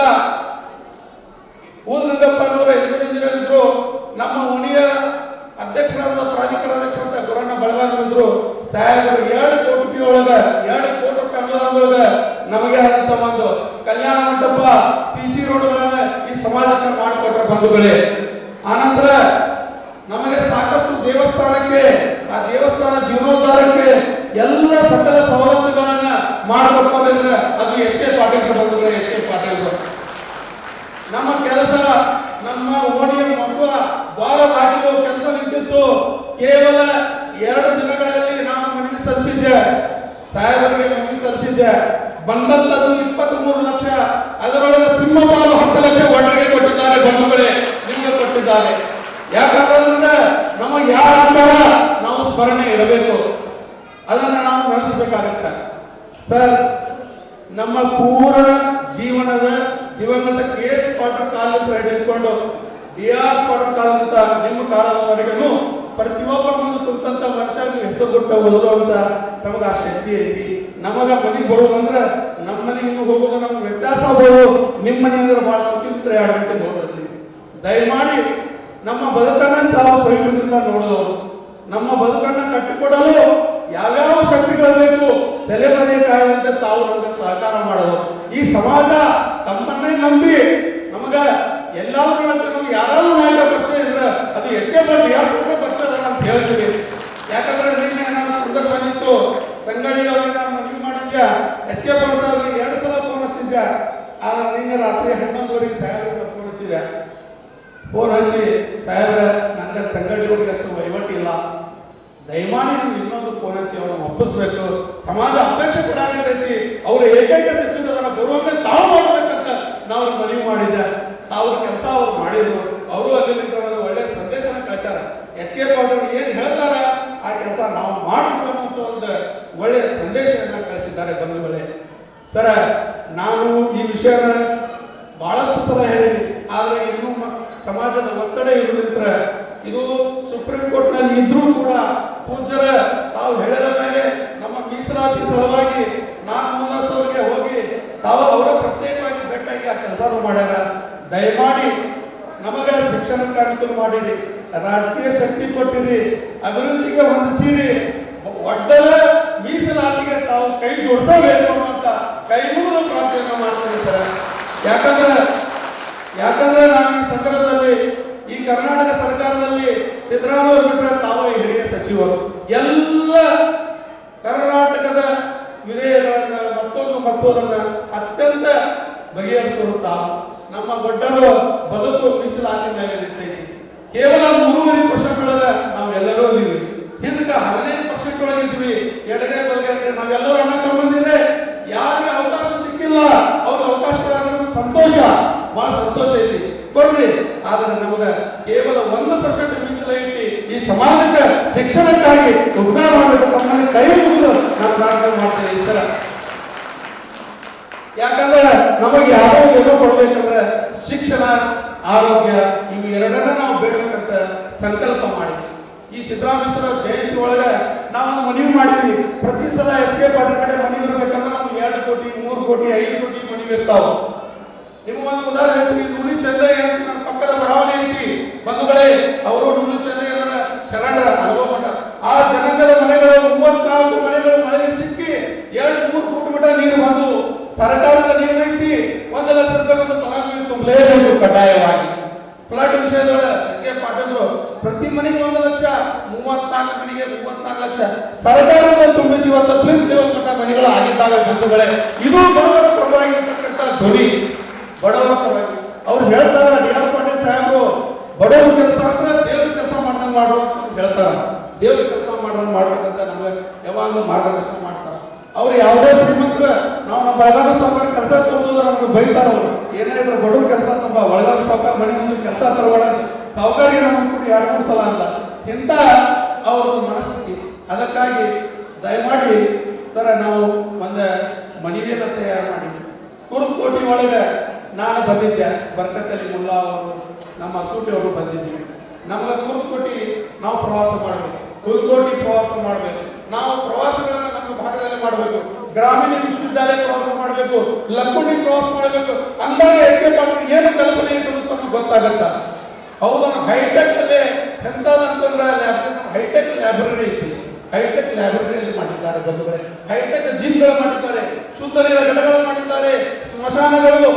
ಊದಲಿಂಗಪ್ಪನವರ ಇದ್ರು. ನಮ್ಮ ಉಣಿಯ ಅಧ್ಯಕ್ಷರಾದ ಪ್ರಾಧಿಕಾರ ಅಧ್ಯಕ್ಷರಾದ ಗುರಣ್ಣ ಬಳಗಾರರು ಸಾಹೇಬರು 2 ಕೋಟಿ ರೂಪಾಯಿ ಒಳಗ 2 ಕೋಟಿ ರೂಪಾಯಿ ಅನುದಾನದೊಳಗ ನಮಗೆ ಆದಂತ ಒಂದು ಕಲ್ಯಾಣ ಮಂಟಪ CC ರೋಡ್ಗಳನ್ನ ಈ ಸಮಾಜಕ್ಕೆ ಮಾಡಿಕೊಟ್ಟ ಬಂಧುಗಳೇ. ಆನಂತರ ನಮಗೆ ಸಾಕಷ್ಟು ದೇವಸ್ಥಾನಕ್ಕೆ ಆ ದೇವಸ್ಥಾನ ಜೀರ್ಣೋದ್ಧಾರಕ್ಕೆ ಎಲ್ಲ ಸಕಲ ಸವಲತ್ತುಗಳನ್ನ ಮಾಡಬೇಕಾದ್ರೆ ಅದು ಎಚ್ ಕೆ ಪಾಟೀಲ್ ಬಂಧುಗಳೇ. ಎಚ್ ಕೆ ಪಾಟೀಲ್ ನಮ್ಮ ಕೆಲಸ ನಮ್ಮ ಓಣಿಯ ಮಗುವ ದ್ವಾರ ಬಾಗಿಲು ಕೆಲಸ ನಿಂತಿತ್ತು. ಕೇವಲ 2 ದಿನಗಳಲ್ಲಿ ನಾನು ಮನವಿ ಸಲ್ಲಿಸಿದ್ದೆ, ಸಾಹೇಬರಿಗೆ ಮನವಿ ಸಲ್ಲಿಸಿದ್ದೆ. ಬಂದಂತದ್ದು 23 ಲಕ್ಷ, ಅದರೊಳಗೆ ಸಿಂಹಪಾಲು 10 ಲಕ್ಷ ಒಟ್ಟಿಗೆ ಕೊಟ್ಟಿದ್ದಾರೆ ಬಂಧುಗಳೇ, ನಿಮಗೆ ಕೊಟ್ಟಿದ್ದಾರೆ. ಯಾಕಂದ್ರೆ ನಮ್ಮ ಯಾರ ನಾವು ಸ್ಮರಣೆ ಇರಬೇಕು, ಅದನ್ನ ನಾವು ನಡೆಸಬೇಕಾಗುತ್ತೆ. ಸರ್, ನಮ್ಮ ಪೂರ್ಣ ಜೀವನದ ದಿವಂಗತ KH ಪಾಟೀಲ್ ಕಾಲದಿಂದ ಹಿಡಿದುಕೊಂಡು DR ಪಾಟೀಲ್ ಕಾಲದಿಂದ ನಿಮ್ಮ ಕಾಲದವರೆಗೂ ಪ್ರತಿಯೊಬ್ಬ ಮುಂದೆ ಕುಂತಂತ ಮನುಷ್ಯ ಹೆಸರು ಕೊಟ್ಟ ಓದೋ ಅಂತ ನಮಗ ಆ ಶಕ್ತಿ ಐತಿ. ನಮಗ ಮನೆಗೆ ಬರೋದಂದ್ರೆ ನಮ್ಮ ಮನೆಗೆ ಹೋಗೋದು ನಮ್ಗೆ ವ್ಯತ್ಯಾಸ ಆಗ್ಬೋದು. ನಿಮ್ಮ ಮನೆಯಿಂದ ಬಹಳ ಖುಷಿ 2 ಗಂಟೆಗೆ ಹೋಗ್ಬಿಡ್ತೀವಿ. ದಯಮಾಡಿ ನಮ್ಮ ಬದುಕನ್ನ ತಾವು ಸ್ವಯಂದಿಂದ ನೋಡೋದು, ನಮ್ಮ ಬದುಕನ್ನ ಕಟ್ಟಿಕೊಡಲು ಯಾವ್ಯಾವ ಶಕ್ತಿಗಳು ಬೇಕು ತಲೆಮನೆ ಕಾಯದಂತೆ ತಾವು ನಮಗೆ ಸಹಕಾರ ಮಾಡೋದು. ಈ ಸಮಾಜ ತಮ್ಮನ್ನೇ ನಂಬಿ ನಮಗ ಎಲ್ಲಾದ್ರೂ ನಮ್ಗೆ ಯಾರಾದ್ರೂ ನಾಯಕ ಪರಿಚಯ ಇದ್ರೆ ಅದು ಎಚ್ ಕೆ ಪಾಟೀಲ್ ಯಾರು ಪರಿಚಯ ಅದ ಅಂತ ಹೇಳ್ತೀವಿ. ಯಾಕಂದ್ರೆ ನಿನ್ನೆ ನಾನು ಸಂದರ್ಭ ಬಂದಿತ್ತು, ತಂಗಡಿ ಅವರಿಗೆ ನಾನು ಮನವಿ ಮಾಡಿದ್ದೆ, ಎಚ್ ಕೆ ಪಾಟೀಲ್ ಸಾಹೇಬ್ರಿಗೆ 2 ಸಲ ಫೋನ್ ಹಚ್ಚಿದ್ದೆ. ನಿನ್ನೆ ರಾತ್ರಿ 11 ಸಾಹೇಬ್ರಿಗೆ ಫೋನ್ ಹಚ್ಚಿದೆ. ಫೋನ್ ಹಚ್ಚಿ, ಸಾಹೇಬ್ರ ನಂಗೆ ತಂಗಡಿಯವ್ರಿಗೆ ಅಷ್ಟು ವಹಿವಟ್ಟಿಲ್ಲ, ದಯಮಾಡಿ ನೀವು ಇನ್ನೊಂದು ಫೋನ್ ಹಚ್ಚಿ ಅವ್ರನ್ನ ಒಪ್ಪಿಸ್ಬೇಕು. ಸಮಾಜ ಅಪೇಕ್ಷೆ ಕೂಡ ಆಗತೈತಿ. ಅವ್ರ ಏಕೈಕ ಸಚಿವರನ್ನ ಬರುವಾಗ ತಾವು ಮಾಡ್ಬೇಕಂತ ನಾವು ಮನವಿ ಮಾಡಿದ್ದೆ. ಅವ್ರ ಕೆಲಸ ಅವ್ರು ಮಾಡಿದ್ರು. ಅವರು ಅಲ್ಲಿ ಒಳ್ಳೆ ಸಂದೇಶನ ಕಳಿಸ್ಯಾರ. ಎಚ್ ಕೆ ಪಾಟೀಲ್ ಏನ್ ಹೇಳ್ತಾರ ಆ ಕೆಲಸ ನಾವು ಮಾಡಬೇಕು ಅಂತ ಒಂದು ಒಳ್ಳೆ ಸಂದೇಶವನ್ನ ಕಳಿಸಿದ್ದಾರೆ ಬಂಧುಗಳೇ. ಸರ, ನಾನು ಈ ವಿಷಯನ ಬಹಳಷ್ಟು ಸಲ ಹೇಳಿದೆ, ಆದ್ರೆ ಇನ್ನೂ ಸಮಾಜದ ಒತ್ತಡ ಇರುವುದರಿಂದ ಇದು ಸುಪ್ರೀಂ ಕೋರ್ಟ್ ನಲ್ಲಿ ಇದ್ರೂ ಕೂಡ ಪೂಜ್ಯರ ತಾವು ಹೇಳಿದ ಮೇಲೆ ನಮ್ಮ ಮೀಸಲಾತಿ ಸಲುವಾಗಿ ನಾನು ಮುಂದಸ್ತವರಿಗೆ ಹೋಗಿ ತಾವು ಅವರ ಪ್ರತ್ಯೇಕವಾಗಿ ಭೇಟಿಯಾಗಿ ಆ ಕೆಲಸ ಮಾಡ್ಯಾರ. ದಯಮಾಡಿ ನಮಗ ಶಿಕ್ಷಣಕ್ಕೆ ಅನುಕೂಲ ಮಾಡಿರಿ, ರಾಜಕೀಯ ಶಕ್ತಿ ಕೊಟ್ಟಿರಿ, ಅಭಿವೃದ್ಧಿಗೆ ಹೊಂದಿಸಿರಿ, ಒಡ್ಡರ ಮೀಸಲಾತಿಗೆ ತಾವು ಕೈ ಜೋಡಿಸಬೇಕು ಅಂತ ಕೈ ಮುಗಿದು ಪ್ರಾರ್ಥನೆ ಮಾಡ್ತೀನಿ ಸರ್. ಯಾಕಂದ್ರೆ ನಾನು ಈ ಸಂದರ್ಭದಲ್ಲಿ ಈ ಕರ್ನಾಟಕ ಸರ್ಕಾರದಲ್ಲಿ ಸಿದ್ದರಾಮಯ್ಯ ಬಿಟ್ಟರೆ ತಾವೇ ಹಿರಿಯ ಸಚಿವರು. ಎಲ್ಲ ಕರ್ನಾಟಕದ ವಿಧೇಯಕಗಳನ್ನ ಮತ್ತೊಂದನ್ನ ಅತ್ಯಂತ ಬಗೆಹರಿಸುವ ತಾವು. ನಮ್ಮ ದೊಡ್ಡರು ಬದುಕು ಮೀಸಲಾತಿ ಮೇಲೆ ನಿಂತೈತಿ. ಕೇವಲ 3% ನಾವೆಲ್ಲರೂ ಇದೀವಿ. ಹಿಂದಕ್ಕೆ 15% ಒಳಗಿದ್ವಿ. ಎಡಗಡೆ ಬಲಗಡೆ ನಾವೆಲ್ಲರೂ ಅಣ್ಣ ತಮ್ಮಂದಿರೇ. ಯಾರಿಗೆ ಅವಕಾಶ ಸಿಕ್ಕಿಲ್ಲ ಅವ್ರ ಅವಕಾಶ ಕೊಡೋದ್ರ ಸಂತೋಷ, ಬಹಳ ಸಂತೋಷ ಐತಿ, ಕೊಡ್ರಿ. ಆದ್ರೆ ನಮಗ ಕೇವಲ 1% ಮೀಸಲಾತಿ ಈ ಸಮಾಜಕ್ಕೆ ಶಿಕ್ಷಣಕ್ಕಾಗಿ ಉಪಕಾರ ಮಾಡಬೇಕು. ತಮ್ಮಲ್ಲಿ ಕೈ ಮುಗಿದು ನಾವು ಪ್ರಾರ್ಥನೆ ಮಾಡ್ತೇವೆ ಸರ್. ಯಾಕಂದ್ರೆ ನಮಗೆ ಯಾರೋ ಏನೋ ಕೊಡ್ಬೇಕಂದ್ರೆ ಶಿಕ್ಷಣ, ಆರೋಗ್ಯ ಇವು ಎರಡನ್ನ ನಾವು ಬೇಡಬೇಕಂತ ಸಂಕಲ್ಪ ಮಾಡಿ ಈ ಸಿದ್ದರಾಮೇಶ್ವರ ಜಯಂತಿ ಒಳಗ ನಾವೊಂದು ಮನವಿ ಮಾಡಿದ್ವಿ. ಪ್ರತಿ ಸಲ ಎಚ್ ಕೆ ಪಾಟೀಲ್ ಕಡೆ ಮನವಿ ಇರ್ಬೇಕಂದ್ರೆ ನಮ್ಗೆ 2 ಕೋಟಿ 3 ಕೋಟಿ 5 ಕೋಟಿ ಮನವಿ ಇರ್ತಾವ. ನಿಮಗೊಂದು ಉದಾಹರಣೆ ಹೇಳ್ತೀನಿ. ನುಲಿ ಚಂದಯ್ಯ ಅಂತ ನನ್ನ ಪಕ್ಕದ ಬಡಾವಣೆ ಐತಿ ಬಂಧುಗಳೇ. ಅವರು ನುಲಿ ಚಂದಯ್ಯ ಶರಣರ ಅನುಭವ. ಆ ಜನಾಂಗದ ಮನೆಗಳು 34 ಮನೆಗಳು ಮಳೆಗೆ ಸಿಕ್ಕಿ 2-3 ಫುಟ್ ಮಟ್ಟ ನೀರು ಬಂದು ಸರ್ಕಾರದ ನೀರು ಐತಿ. 1 ಲಕ್ಷ ರೂಪಾಯಿ ಒಂದು ಫಲಾನುಭವಿ ತುಂಬಲೇಬೇಕು ಕಡ್ಡಾಯವಾಗಿ. ಫ್ಲಡ್ ವಿಷಯದೊಳಗೆ ಎಚ್ ಕೆ ಪಾಟೀಲ್ ಪ್ರತಿ ಮನೆಗೆ 1 ಲಕ್ಷ, 34 ಮನೆಗೆ 34 ಲಕ್ಷ ಸರ್ಕಾರದಿಂದ ತುಂಬಿಸಿ ಇವತ್ತು ಪ್ಲಿಂತ್ ಲೆವೆಲ್ ಮಟ್ಟ ಮನೆಗಳು ಆಗಿದ್ದಾವೆ ಬಂಧುಗಳೇ. ಇದು ಪ್ರಮುಖವಾಗಿರ್ತಕ್ಕಂಥ ಧ್ವನಿ ಬಡವರ ಪರವಾಗಿ. ಅವ್ರು ಹೇಳ್ತಾರ ಡಿ.ಆರ್. ಪಾಟೀಲ್ ಸಾಹೇಬರು, ಬಡವರ ಕೆಲಸ ಅಂದ್ರೆ ದೇವ್ರ ಕೆಲಸ ಮಾಡ್ದಂಗೆ ಮಾಡುವ ಅಂತ ಹೇಳ್ತಾರ. ದೇವ್ರ ಕೆಲಸ ಮಾಡ್ದಂಗೆ ಮಾಡ್ಬೇಕಂತ ನಮ್ಗೆ ಯಾವಾಗಲೂ ಮಾರ್ಗದರ್ಶನ ಮಾಡ್ತಾರ. ಅವ್ರು ಯಾವುದೇ ಶ್ರೀಮಂತರ ನಾವು ನಮ್ಮ ಬೆಳಗಾವಿ ಸಾವುಕಾರ ಕೆಲಸ ತಗೊಂಡ್ರೆ ನಮ್ಗೆ ಬೈತಾರ. ಅವರು ಏನೇ ಇದ್ರು ಬಡವ್ರ ಕೆಲಸ ತುಂಬ ಬೆಳಗಾವಿ ಸಾವುಕಾರ ಮನೆ ಮುಂದೆ ಕೆಲಸ ತರಬೇಡ, ಸಾವುಕಾರಿಗೆ ನಮ್ಗೆ ಕೂಡ 2-3 ಸಲ ಅಂತ ಇಂಥ ಅವ್ರದ್ದು ಮನಸ್ಥಿತಿ. ಅದಕ್ಕಾಗಿ ದಯಮಾಡಿ ಸರ ನಾವು ಒಂದು ಮನವಿಯನ್ನು ತಯಾರು ಮಾಡಿ ಕುರುಕೋಟಿ ಒಳಗೆ ನಾನು ಬಂದಿದ್ದೆ, ಬರ್ಕತ್ತಲ್ಲಿ ಮುಲ್ಲಾ ಅವರು ನಮ್ಮ ಸೂಟಿ ಅವರು ಬಂದಿದ್ವಿ. ನಮಗೆ ಕುರುಕೋಟಿ ನಾವು ಪ್ರವಾಸ ಮಾಡಬೇಕು, ಕುರುಕೋಟಿ ಪ್ರವಾಸ ಮಾಡಬೇಕು. ನಾವು ಪ್ರವಾಸಗಳನ್ನ ನಮ್ಮ ಭಾಗದಲ್ಲಿ ಮಾಡಬೇಕು. ಗ್ರಾಮೀಣ ವಿಶ್ವವಿದ್ಯಾಲಯ ಪ್ರವಾಸ ಮಾಡಬೇಕು, ಲಕ್ಕುಂಡಿ ಪ್ರವಾಸ ಮಾಡಬೇಕು. ಅಂದಾಗ ಎಸ್.ಕೆ. ಪಾಟೀಲ್ ಏನು ಕಲ್ಪನೆ ಇದ್ರು ತಮಗೆ ಗೊತ್ತಾಗತ್ತ. ಹೌದಾ, ಹೈಟೆಕ್ ಅಲ್ಲೇ ಎಂತಂದ್ರೆ ಹೈಟೆಕ್ ಲೈಬ್ರರಿ ಇತ್ತು. ಹೈಟೆಕ್ ಲೈಬ್ರರಿಯಲ್ಲಿ ಮಾಡಿದ್ದಾರೆ ಬಂಧುಗಳೇ. ಹೈಟೆಕ್ ಜಿಮ್ಗಳು ಮಾಡಿದ್ದಾರೆ, ಶುದ್ಧ ನೀರ ಘಟಕಗಳು ಮಾಡಿದ್ದಾರೆ, ಸ್ಮಶಾನಗಳು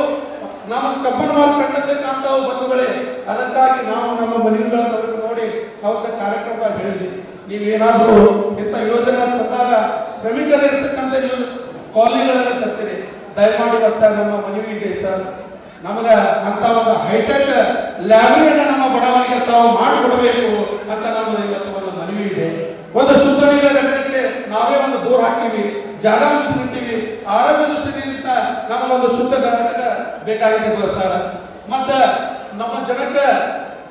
ನಮ್ಮ ಕಬ್ಬನ್ ಮಾಲ್ ಕಟ್ಟಂತೆ ಕಾಣ್ತಾವು ಬಂಧುಗಳೇ. ಅದಕ್ಕಾಗಿ ನಾವು ನಮ್ಮ ಮನೆಗಳನ್ನು ನೋಡಿ ಅವತ್ತ ಕಾರ್ಯಕ್ರಮ ಹೇಳಿದ್ವಿ. ನೀವೇನಾದ್ರೂ ಇಂಥ ಯೋಜನೆ ತಂದಾಗ ಶ್ರಮಿಕರು ಇರ್ತಕ್ಕಂಥ ಕಾಲನಿಗಳೆಲ್ಲ ತರ್ತೀರಿ. ದಯಮಾಡಿ ಇವತ್ತ ನಮ್ಮ ಮನವಿ ಇದೆ ಸರ್, ನಮಗ ಅಂತ ಒಂದು ಹೈಟೆಕ್ ಲ್ಯಾಬ್ರರಿಯನ್ನು ನಮ್ಮ ಬಡವರಿಗೆ ತಾವು ಮಾಡಿಕೊಡಬೇಕು ಅಂತ ನಮ್ಮದು ಇವತ್ತು ಒಂದು ಮನವಿ ಇದೆ. ಒಂದು ಶುದ್ಧ ನೀರಿನ ಘಟಕಕ್ಕೆ ನಾವೇ ಒಂದು ಬೋರ್ ಹಾಕ್ತೀವಿ, ಜಾಗ ಮೀಸಲಿಟ್ಟಿವಿ. ಆರೋಗ್ಯ ದೃಷ್ಟಿಯಿಂದ ನಮಗೊಂದು ಶುದ್ಧ ಘಟಕ ಬೇಕಾಗಿದೆ ಸರ್. ಮತ್ತೆ ನಮ್ಮ ಜನಕ್ಕೆ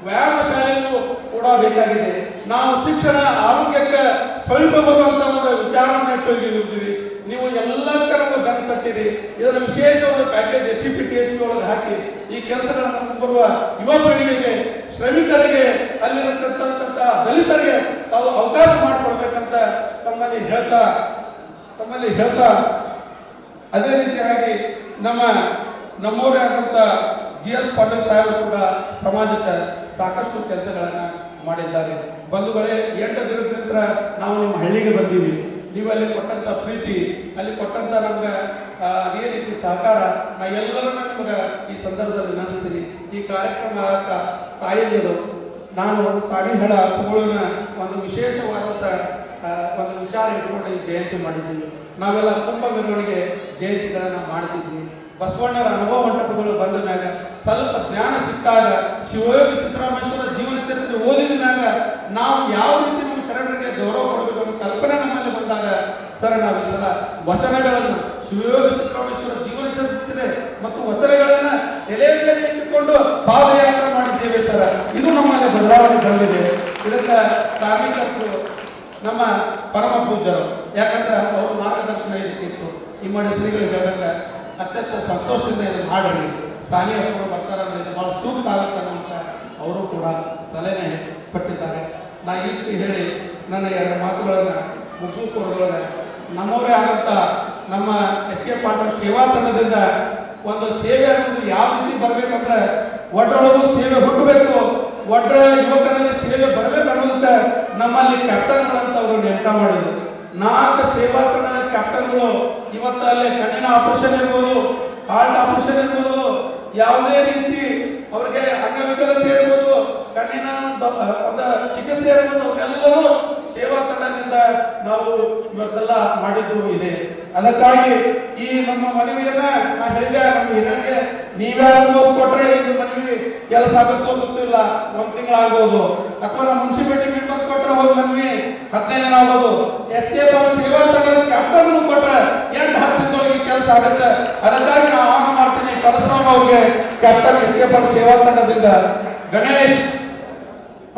ವ್ಯಾಯಾಮ ಶಾಲೆಗಳು ಕೂಡ ಬೇಕಾಗಿದೆ. ನಾವು ಶಿಕ್ಷಣ ಆರೋಗ್ಯಕ್ಕೆ ಸ್ವಲ್ಪ ಬರುವಂತ ಒಂದು ವಿಚಾರವನ್ನು ಇಟ್ಟಿದ್ದೀವಿ. ನೀವು ಎಲ್ಲ ಕಡೆಗೂ ಬೆನ್ನು ತಟ್ಟಿರಿ. ಇದರ ವಿಶೇಷವಾದ ಪ್ಯಾಕೇಜ್ SCP TSP ಒಳಗೆ ಹಾಕಿ ಈ ಕೆಲಸಗಳನ್ನು ಮುಂಬರುವ ಯುವ ಪೀಳಿಗೆಗೆ, ಶ್ರಮಿಕರಿಗೆ, ಅಲ್ಲಿರತಕ್ಕಂಥ ದಲಿತರಿಗೆ ತಾವು ಅವಕಾಶ ಮಾಡಿಕೊಡ್ಬೇಕಂತ ತಮ್ಮಲ್ಲಿ ಹೇಳ್ತಾ ಅದೇ ರೀತಿಯಾಗಿ ನಮ್ಮವರೇ ಆದಂತ G.S. ಪಾಟೀಲ್ ಸಾಹೇಬರು ಕೂಡ ಸಮಾಜಕ್ಕೆ ಸಾಕಷ್ಟು ಕೆಲಸಗಳನ್ನ ಮಾಡಿದ್ದಾರೆ. ಬಂಧುಗಳೇ, 8 ದಿನದಿಂದ ನಾವು ನಿಮ್ಮ ಹಳ್ಳಿಗೆ ಬಂದೀವಿ. ನೀವು ಅಲ್ಲಿ ಕೊಟ್ಟಂತ ಪ್ರೀತಿ, ಅಲ್ಲಿ ಕೊಟ್ಟಂತ ನಮ್ಗೆ ಅದೇ ರೀತಿ ಸಹಕಾರ ನಾ ಎಲ್ಲರನ್ನ ನಿಮ್ಗೆ ಈ ಸಂದರ್ಭದಲ್ಲಿ ನೆನೆಸ್ತೀನಿ. ಈ ಕಾರ್ಯಕ್ರಮ ತಾಯಿಯರು ನಾನು ಸಾವಿಹಳ ಪುಗಳಿನ ಒಂದು ವಿಶೇಷವಾದಂಥ ಒಂದು ವಿಚಾರ ಇಟ್ಕೊಂಡು ಈ ಜಯಂತಿ ಮಾಡಿದ್ದೀವಿ. ನಾವೆಲ್ಲ ಕುಂಭ ಮೆರವಣಿಗೆ ಜಯಂತಿಗಳನ್ನು ಮಾಡ್ತಿದ್ವಿ. ಬಸವಣ್ಣರ ಅನುಭವ ಮಂಟಪಗಳು ಬಂದ ಮ್ಯಾಗ ಸ್ವಲ್ಪ ಜ್ಞಾನ ಸಿಕ್ಕಾಗ, ಶಿವಯೋಗಿ ಸಿದ್ದರಾಮೇಶ್ವರ ಜೀವನ ಚರಿತ್ರೆ ಓದಿದ ಮ್ಯಾಗ ನಾವು ಯಾವ ರೀತಿ ನಮ್ಮ ಶರಣರಿಗೆ ಗೌರವ ಕೊಡಬೇಕು ಅನ್ನೋ ಕಲ್ಪನೆ ನಮ್ಮಲ್ಲಿ ಬಂದಾಗ ಸರ್ ನಾವು ಈ ಸಲ ವಚನಗಳನ್ನು, ಶಿವಯೋಗಿ ಸಿದ್ದರಾಮೇಶ್ವರ ಜೀವನ ಚರಿತ್ರೆ ಮತ್ತು ವಚನಗಳನ್ನ ಎಲೆ ಮೇಲೆ ಇಟ್ಟುಕೊಂಡು ಪಾದಯಾತ್ರೆ ಮಾಡಿದ್ದೇವೆ ಸರ್. ಇದು ನಮ್ಮಲ್ಲಿ ಬದಲಾವಣೆ ಬಂದಿದೆ. ಇದಕ್ಕೆ ಕಾರ್ಮಿಕರು ನಮ್ಮ ಪರಮ ಪೂಜ್ಯರು, ಯಾಕಂದ್ರೆ ಅವ್ರ ಮಾರ್ಗದರ್ಶನ ಇದಕ್ಕಿತ್ತು. ಇಮ್ಮಡಿ ಶ್ರೀಗಳಿಗೆ ಹೇಳಿದಾಗ ಅತ್ಯಂತ ಸಂತೋಷದಿಂದ ಇದನ್ನು ಮಾಡಿ ಸಾಲಿ ಅವರು ಬರ್ತಾರಂದ್ರೆ ಇದು ಭಾಳ ಸೂಕ್ತ ಆಗುತ್ತೆ ಅಂತ ಅವರು ಕೂಡ ಸಲಹೆ ಪಟ್ಟಿದ್ದಾರೆ. ನಾ ಇಷ್ಟು ಹೇಳಿ ನನ್ನ 2 ಮಾತುಗಳನ್ನು ಮುಗಿಸೋದ್ರೊಳಗೆ ನಮ್ಮವರೇ ಆದಂಥ ನಮ್ಮ H.K. ಪಾಟೀಲ್ ಸೇವಾ ತಂಡದಿಂದ ಒಂದು ಸೇವೆ ಅನ್ನೋದು ಯಾವ ರೀತಿ ಬರಬೇಕಂದ್ರೆ ಒಟ್ಟರೊಳಗೂ ಸೇವೆ ಹುಟ್ಟಬೇಕು, ಒಟ್ಟರ ಯುವಕರಲ್ಲಿ ಸೇವೆ ಬರಬೇಕು ಅನ್ನೋದಕ್ಕೆ ನಮ್ಮಲ್ಲಿ ಕ್ಯಾಪ್ಟನ್ಗಳಂತ ಅವರು ನೇಮಕ ಮಾಡಿದ್ರು. 4 ಸೇವಾ ತಂಡದ ಕ್ಯಾಪ್ಟನ್ಗಳು ಇವತ್ತು ಅಲ್ಲಿ ಕಣ್ಣಿನ ಆಪರೇಷನ್ ಇರ್ಬೋದು, ಹಾರ್ಟ್ ಆಪರೇಷನ್ ಇರ್ಬೋದು, ಯಾವುದೇ ರೀತಿ ಅವರಿಗೆ ಅಂಗವಿಕಲತೆ ಇರ್ಬೋದು, ಕಣ್ಣಿನ ಒಂದು ಚಿಕಿತ್ಸೆ ಇರ್ಬೋದು, ಅವರೆಲ್ಲರೂ ಸೇವಾ ತಂಡದಿಂದ ನಾವು ಇವತ್ತೆಲ್ಲ ಮಾಡಿದ್ದು ಇದೆ. ಅದಕ್ಕಾಗಿ ಈ ನಮ್ಮ ಮನವಿಯನ್ನ ನಾ ಹೇಳಿದೆ, ನಮ್ಮ ಹಿರಿಯರಿಗೆ ನೀವ್ಯಾರು ಕೊಟ್ರೆ ಇದು ಮನವಿ ಕೆಲಸ ಆಗುತ್ತೋ ಗೊತ್ತಿಲ್ಲ, 1 ತಿಂಗಳಾಗ್ಬೋದು, ಅಥವಾ ನಮ್ಮ ಮುನ್ಸಿಪಾಲಿಟಿ ಮೆಂಬರ್ ಕೊಟ್ರೆ ಹೋಗಿ ಮನವಿ 15 ದಿನ ಆಗ್ಬೋದು. H.K. ಪಾಟೀಲ್ ಸೇವಾ ತಂಡದ ಕ್ಯಾಪ್ಟನ್ ಕೊಟ್ರೆ 8-10 ದಿನದೊಳಗೆ ಕೆಲಸ ಆಗುತ್ತೆ. ಅದಕ್ಕಾಗಿ ನಾವು ಆಹ್ವಾನ ಮಾಡ್ತೀನಿ ಪರಶುರಾಮ ಅವ್ರಿಗೆ, ಕ್ಯಾಪ್ಟನ್ H.K. ಪಾಟೀಲ್ ಸೇವಾ ತಂಡದಿಂದ, ಗಣೇಶ್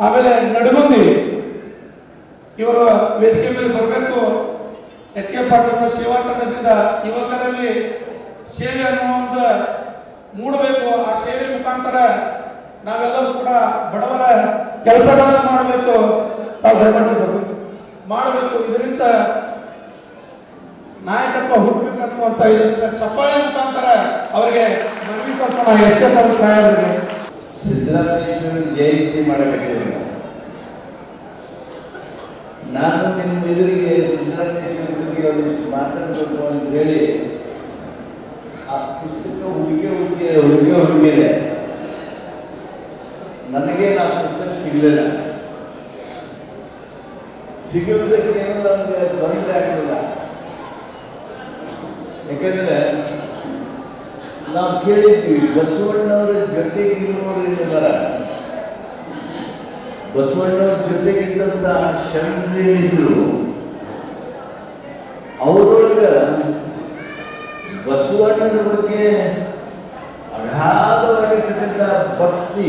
ಆಮೇಲೆ ನಡುಗುಂದಿ ಇವರು ವೇದಿಕೆ ಮೇಲೆ ಬರಬೇಕು. H.K. ಪಾಟೀಲ್ ಸೇವಾ ತಂಡದಿಂದ ಯುವಕರಲ್ಲಿ ಸೇವೆ ಅನ್ನುವಂತ ಮೂಡಬೇಕು. ಆ ಸೇವೆ ಮುಖಾಂತರ ನಾವೆಲ್ಲರೂ ಕೂಡ ಬಡವರ ಕೆಲಸಗಳನ್ನು ಮಾಡಬೇಕು, ಮಾಡಬೇಕು. ಇದರಿಂದ ನಾಯಕತ್ವ ಹುಟ್ಟಬೇಕನ್ನುವಂತ ಇದರಿಂದ ಚಪ್ಪಾಳೆ ಮುಖಾಂತರ ಅವರಿಗೆ ಸಿದ್ದರಾಮೇಶ್ವರ ಜಯಂತಿ ಮಾಡಬೇಕಿಲ್ಲ. ನಾನು ನಿಮ್ಮ ಎದುರಿಗೆ ಸಿದ್ದರಾಮೇಶ್ವರ ಬಗ್ಗೆ ಒಂದಿಷ್ಟು ಮಾತಾಡಬೇಕು ಅಂತ ಹೇಳಿ ಆ ಪುಸ್ತಕ ಹುಡುಗಿದೆ. ನನಗೆ ಆ ಪುಸ್ತಕ ಸಿಗಲಿಲ್ಲ. ಸಿಗುವುದಕ್ಕೆ ಏನೋ ನಮಗೆ ತೊಂದರೆ ಆಗಲಿಲ್ಲ. ಯಾಕೆಂದರೆ ನಾವು ಕೇಳಿದ್ವಿ ಬಸವಣ್ಣವರ ಜೊತೆಗಿರುವವರು ಇದ್ದಾರ, ಬಸವಣ್ಣವ್ರ ಜೊತೆಗಿದ್ದಂತ ಶರಣರೇನಿದ್ರು ಅವರೊಳಗ ಬಸವಣ್ಣನ ಬಗ್ಗೆ ಅಗಾಧವಾಗಿರ್ತಕ್ಕಂಥ ಭಕ್ತಿ,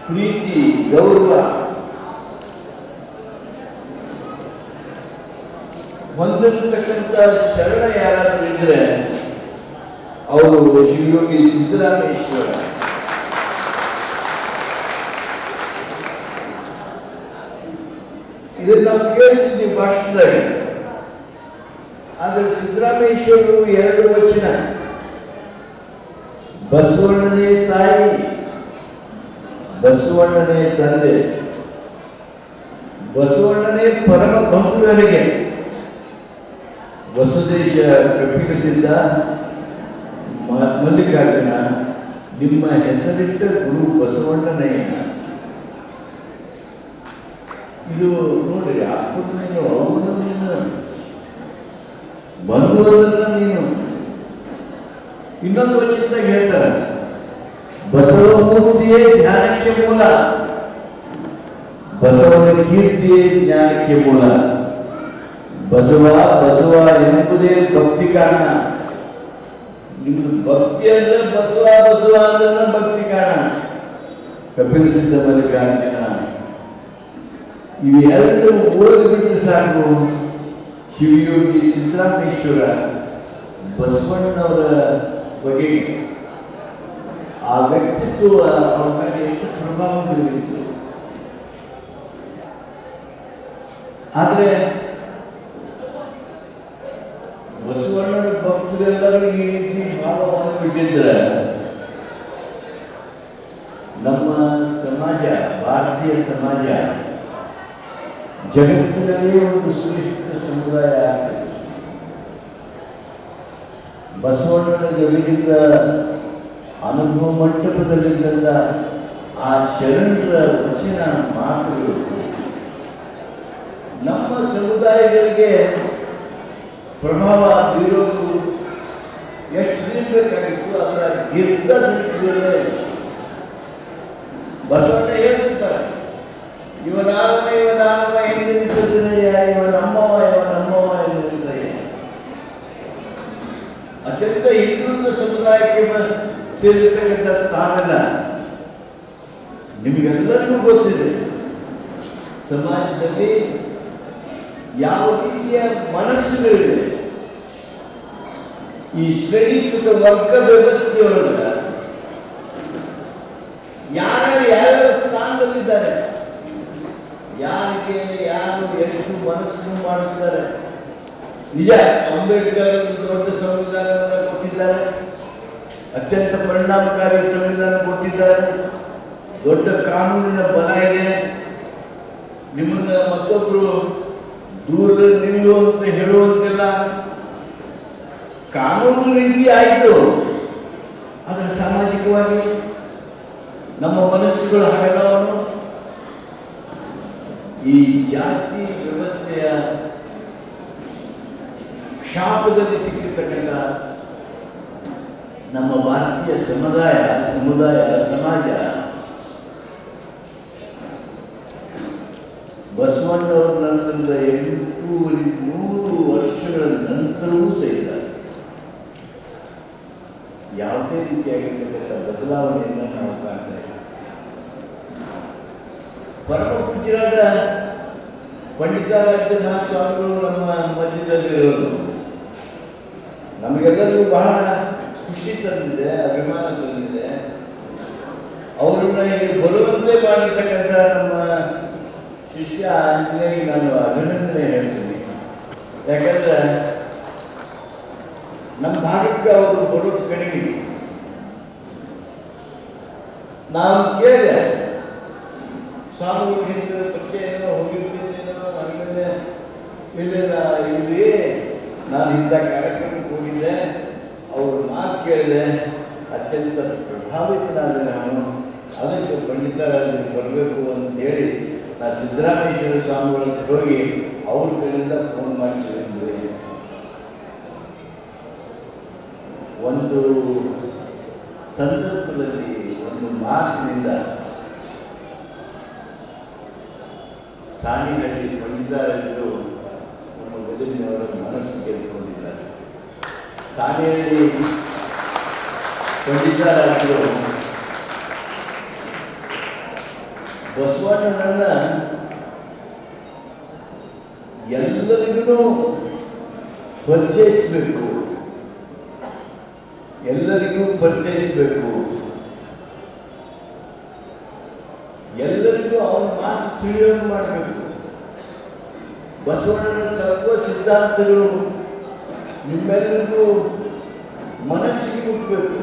ಪ್ರೀತಿ, ಗೌರವ ಹೊಂದಿರತಕ್ಕಂಥ ಶರಣ ಯಾರಾದ್ರೂ ಇದ್ರೆ ಅವರು ಶಿವಯೋಗಿ ಸಿದ್ದರಾಮೇಶ್ವರ. ಇದನ್ನ ನಾವು ಕೇಳ್ತಿದ್ವಿ ಭಾಷಣದಲ್ಲಿ. ಆದರೆ ಸಿದ್ದರಾಮೇಶ್ವರರು 2 ವಚನ, ಬಸವಣ್ಣನೇ ತಾಯಿ, ಬಸವಣ್ಣನೇ ತಂದೆ, ಬಸವಣ್ಣನೇ ಪರಮ ಭಕ್ತರಿಗೆ, ವಸುದೇಶ ಕಪಿಲಸಿದ್ದ ಮಲ್ಲಿಕಾರ್ಜುನ, ನಿಮ್ಮ ಹೆಸರಿಟ್ಟ ಗುರು ಬಸವಣ್ಣನೇ. ಇದು ನೋಡ್ರಿ, ಅಪ್ಪನ ನೀನು, ಅವನು ನೀನು, ಬಂಧುವಲ್ಲ ನೀನು. ಇನ್ನೊಂದು ವಚನದಾಗ ಹೇಳ್ತಾರೆ, ಬಸವಮೂರ್ತಿಯೇ ಜ್ಞಾನಕ್ಕೆ ಮೂಲ, ಬಸವನ ಕೀರ್ತಿಯೇ ಜ್ಞಾನಕ್ಕೆ ಮೂಲ, ಬಸವ ಬಸವ ಎಂಬುದೇ ಭಕ್ತಿ ಕಾರಣ. ನಿಮ್ದು ಭಕ್ತಿ ಅಂದ್ರೆ ಬಸವ ಬಸವ ಅಂದ್ರೆ ಭಕ್ತಿ ಕಾರಣ. ಕಪಿಲ ಸಿದ್ಧ ಮಲ್ಲಿಕಾರ್ಜುನ ಇವೆರಡು ಓದಿಬಿಟ್ಟು ಸಾಕು. ಶಿವಯೋಗಿ ಸಿದ್ದರಾಮೇಶ್ವರ ಬಸವಣ್ಣವರ ಬಗ್ಗೆ ಆ ವ್ಯಕ್ತಿತ್ವ ಅವರ ಮೇಲೆ ಎಷ್ಟು ಪ್ರಭಾವ ಬೀರಿತ್ತು. ಆದರೆ ಬಸವಣ್ಣನ ಭಕ್ತರೆಲ್ಲರೂ ಈ ರೀತಿ ಭಾವವನ್ನು ಬಿಟ್ಟಿದ್ರೆ ನಮ್ಮ ಸಮಾಜ, ಭಾರತೀಯ ಸಮಾಜ ಜಗತ್ತಿನಲ್ಲೇ ಒಂದು ಶ್ರೇಷ್ಠ ಸಮುದಾಯ ಆಗ್ತದೆ. ಬಸವಣ್ಣನ ಜೊತೆಗಿದ್ದ ಅನುಭವ ಮಂಟಪದಲ್ಲಿದ್ದ ಆ ಶರಣರ ವಚನ ಮಾತುಗಳು ನಮ್ಮ ಸಮುದಾಯಗಳಿಗೆ ಪ್ರಭಾವ ಬೀರೋದು ಎಷ್ಟು ಬೀರಬೇಕಾಗಿತ್ತು. ಅದರ ದೀರ್ಘ ಸಂಖ್ಯೆಯಲ್ಲೇ ಬಸವಣ್ಣ ಹೇಳ್ತಿರ್ತಾರೆ, ಇವನಾಮ ಇವನಾಮ ಎಂದೆನಿಸಿದ್ರೆಯ, ಇವನಮ್ಮವ ಇವನಮ್ಮವ ಎಂದೆನಿಸಯ್ಯ. ಅತ್ಯಂತ ಹಿಂದುಳಿದ ಸಮುದಾಯಕ್ಕೆ ಸೇರಿರ್ತಕ್ಕಂಥ ತಾವೆಲ್ಲ ನಿಮಗೆಲ್ಲರಿಗೂ ಗೊತ್ತಿದೆ ಸಮಾಜದಲ್ಲಿ ಯಾವ ರೀತಿಯ ಮನಸ್ಸುಗಳಿವೆ. ಈ ಶ್ರೇಣೀಕೃತ ವರ್ಗ ವ್ಯವಸ್ಥೆಯೊಳಗ ಯಾರು ಯಾವ್ಯಾವ ಸ್ಥಾನದಲ್ಲಿದ್ದಾರೆ, ಯಾರಿಗೆ ಯಾರು ಎಷ್ಟು ಮನಸ್ಸನ್ನು ಮಾಡುತ್ತಾರೆ. ನಿಜ, ಅಂಬೇಡ್ಕರ್ ಒಂದು ದೊಡ್ಡ ಸಂವಿಧಾನವನ್ನು ಕೊಟ್ಟಿದ್ದಾರೆ, ಅತ್ಯಂತ ಪರಿಣಾಮಕಾರಿ ಸಂವಿಧಾನ ಕೊಟ್ಟಿದ್ದಾರೆ, ದೊಡ್ಡ ಕಾನೂನಿನ ಬಲ ಇದೆ. ನಿಮ್ಮನ್ನ ಮತ್ತೊಬ್ರು ದೂರ ನಿಲ್ಲು ಅಂತ ಹೇಳುವಂತಿಲ್ಲ. ಕಾನೂನು ರೀತಿ ಆಯಿತು, ಆದರೆ ಸಾಮಾಜಿಕವಾಗಿ ನಮ್ಮ ಮನಸ್ಸುಗಳ ಹಗಲವನ್ನು ಈ ಜಾತಿ ವ್ಯವಸ್ಥೆಯ ಶಾಪದಲ್ಲಿ ಸಿಕ್ಕಿರ್ತಕ್ಕಂಥ ನಮ್ಮ ಭಾರತೀಯ ಸಮುದಾಯ ಸಮಾಜ ಬಸವಣ್ಣವರ ನಂತರದ 800 ವರ್ಷಗಳ ನಂತರವೂ ಸಹಿತ ಯಾವುದೇ ರೀತಿಯಾಗಿರ್ತಕ್ಕಂಥ ಬದಲಾವಣೆಯನ್ನು ನಾವು ಕಾಣ್ತಾ ಇದ್ದೀವಿ. ಪರಮ ಪೂಜ್ಯರಾದ ಪಂಡಿತಾರಾಧ್ಯ ಸ್ವಾಮಿಗಳು ನಮ್ಮ ಮಧ್ಯದಲ್ಲಿರೋರು ನಮಗೆಲ್ಲರಿಗೂ ಬಹಳ ಖುಷಿ ತಂದಿದೆ, ಅಭಿಮಾನ ತಂದಿದೆ. ಅವರನ್ನ ಇಲ್ಲಿ ಬರುವಂತೆ ಮಾಡಿರ್ತಕ್ಕಂಥ ನಮ್ಮ ಶಿಷ್ಯ ಆಂಜನೇಯ ನಾನು ಅಭಿನಂದನೆ ಹೇಳ್ತೀನಿ. ಯಾಕಂದ್ರೆ ನಮ್ಮ ಭಾಗಕ್ಕೆ ಅವರು ಬರೋದು ಕಡಿಮೆ. ನಾನು ಕೇಳಿದೆ, ಸ್ವಾಮಿಗಳು ಹಿಂದೆ ಪರಿಚಯ ಏನೋ ಹೋಗಿರ್ತೀನೇನೋ ನನಗೆ ಇಲ್ಲ ಇಲ್ಲಿ ನಾನು ಇಂಥ ಕಾರ್ಯಕ್ರಮಕ್ಕೆ ಹೋಗಿದ್ದೆ, ಅವ್ರ ಮಾತು ಕೇಳಿದೆ, ಅತ್ಯಂತ ಪ್ರಭಾವಿತನಾದ ನಾನು. ಅದಕ್ಕೆ ಪಂಡಿತರಾಜರು ಬರಬೇಕು ಅಂತ ಹೇಳಿ ನಾ ಸಿದ್ದರಾಮೇಶ್ವರ ಸ್ವಾಮಿಗಳಿಗೆ ಹೋಗಿ ಅವ್ರ ಕಡೆಯಿಂದ ಫೋನ್ ಮಾಡಿಸಿದ್ರೆ ಒಂದು ಒಂದು ಸಂದರ್ಭದಲ್ಲಿ ಒಂದು ಮಾತಿನಿಂದ ಸಾಣಿಹಳ್ಳಿ ಪಂಡಿತಾರರು ನಮ್ಮ ಬದುಕಿನವರ ಮನಸ್ಸು ಗೆದ್ದುಕೊಂಡಿದ್ದಾರೆ. ಸಾಣಿಹಳ್ಳಿ ಪಂಡಿತಾರರು ಬಸವಣ್ಣನನ್ನ ಎಲ್ಲರಿಗೂ ಪರಿಚಯಿಸಬೇಕು, ಎಲ್ಲರಿಗೂ ಅವನ ಮಾತು ತಿಳಿಯೋದು ಮಾಡಬೇಕು. ಬಸವಣ್ಣನ ತತ್ವ ಸಿದ್ಧಾಂತಗಳು ನಿಮ್ಮೆಲ್ಲರಿಗೂ ಮನಸ್ಸಿಗೆ ಮುಟ್ಟಬೇಕು.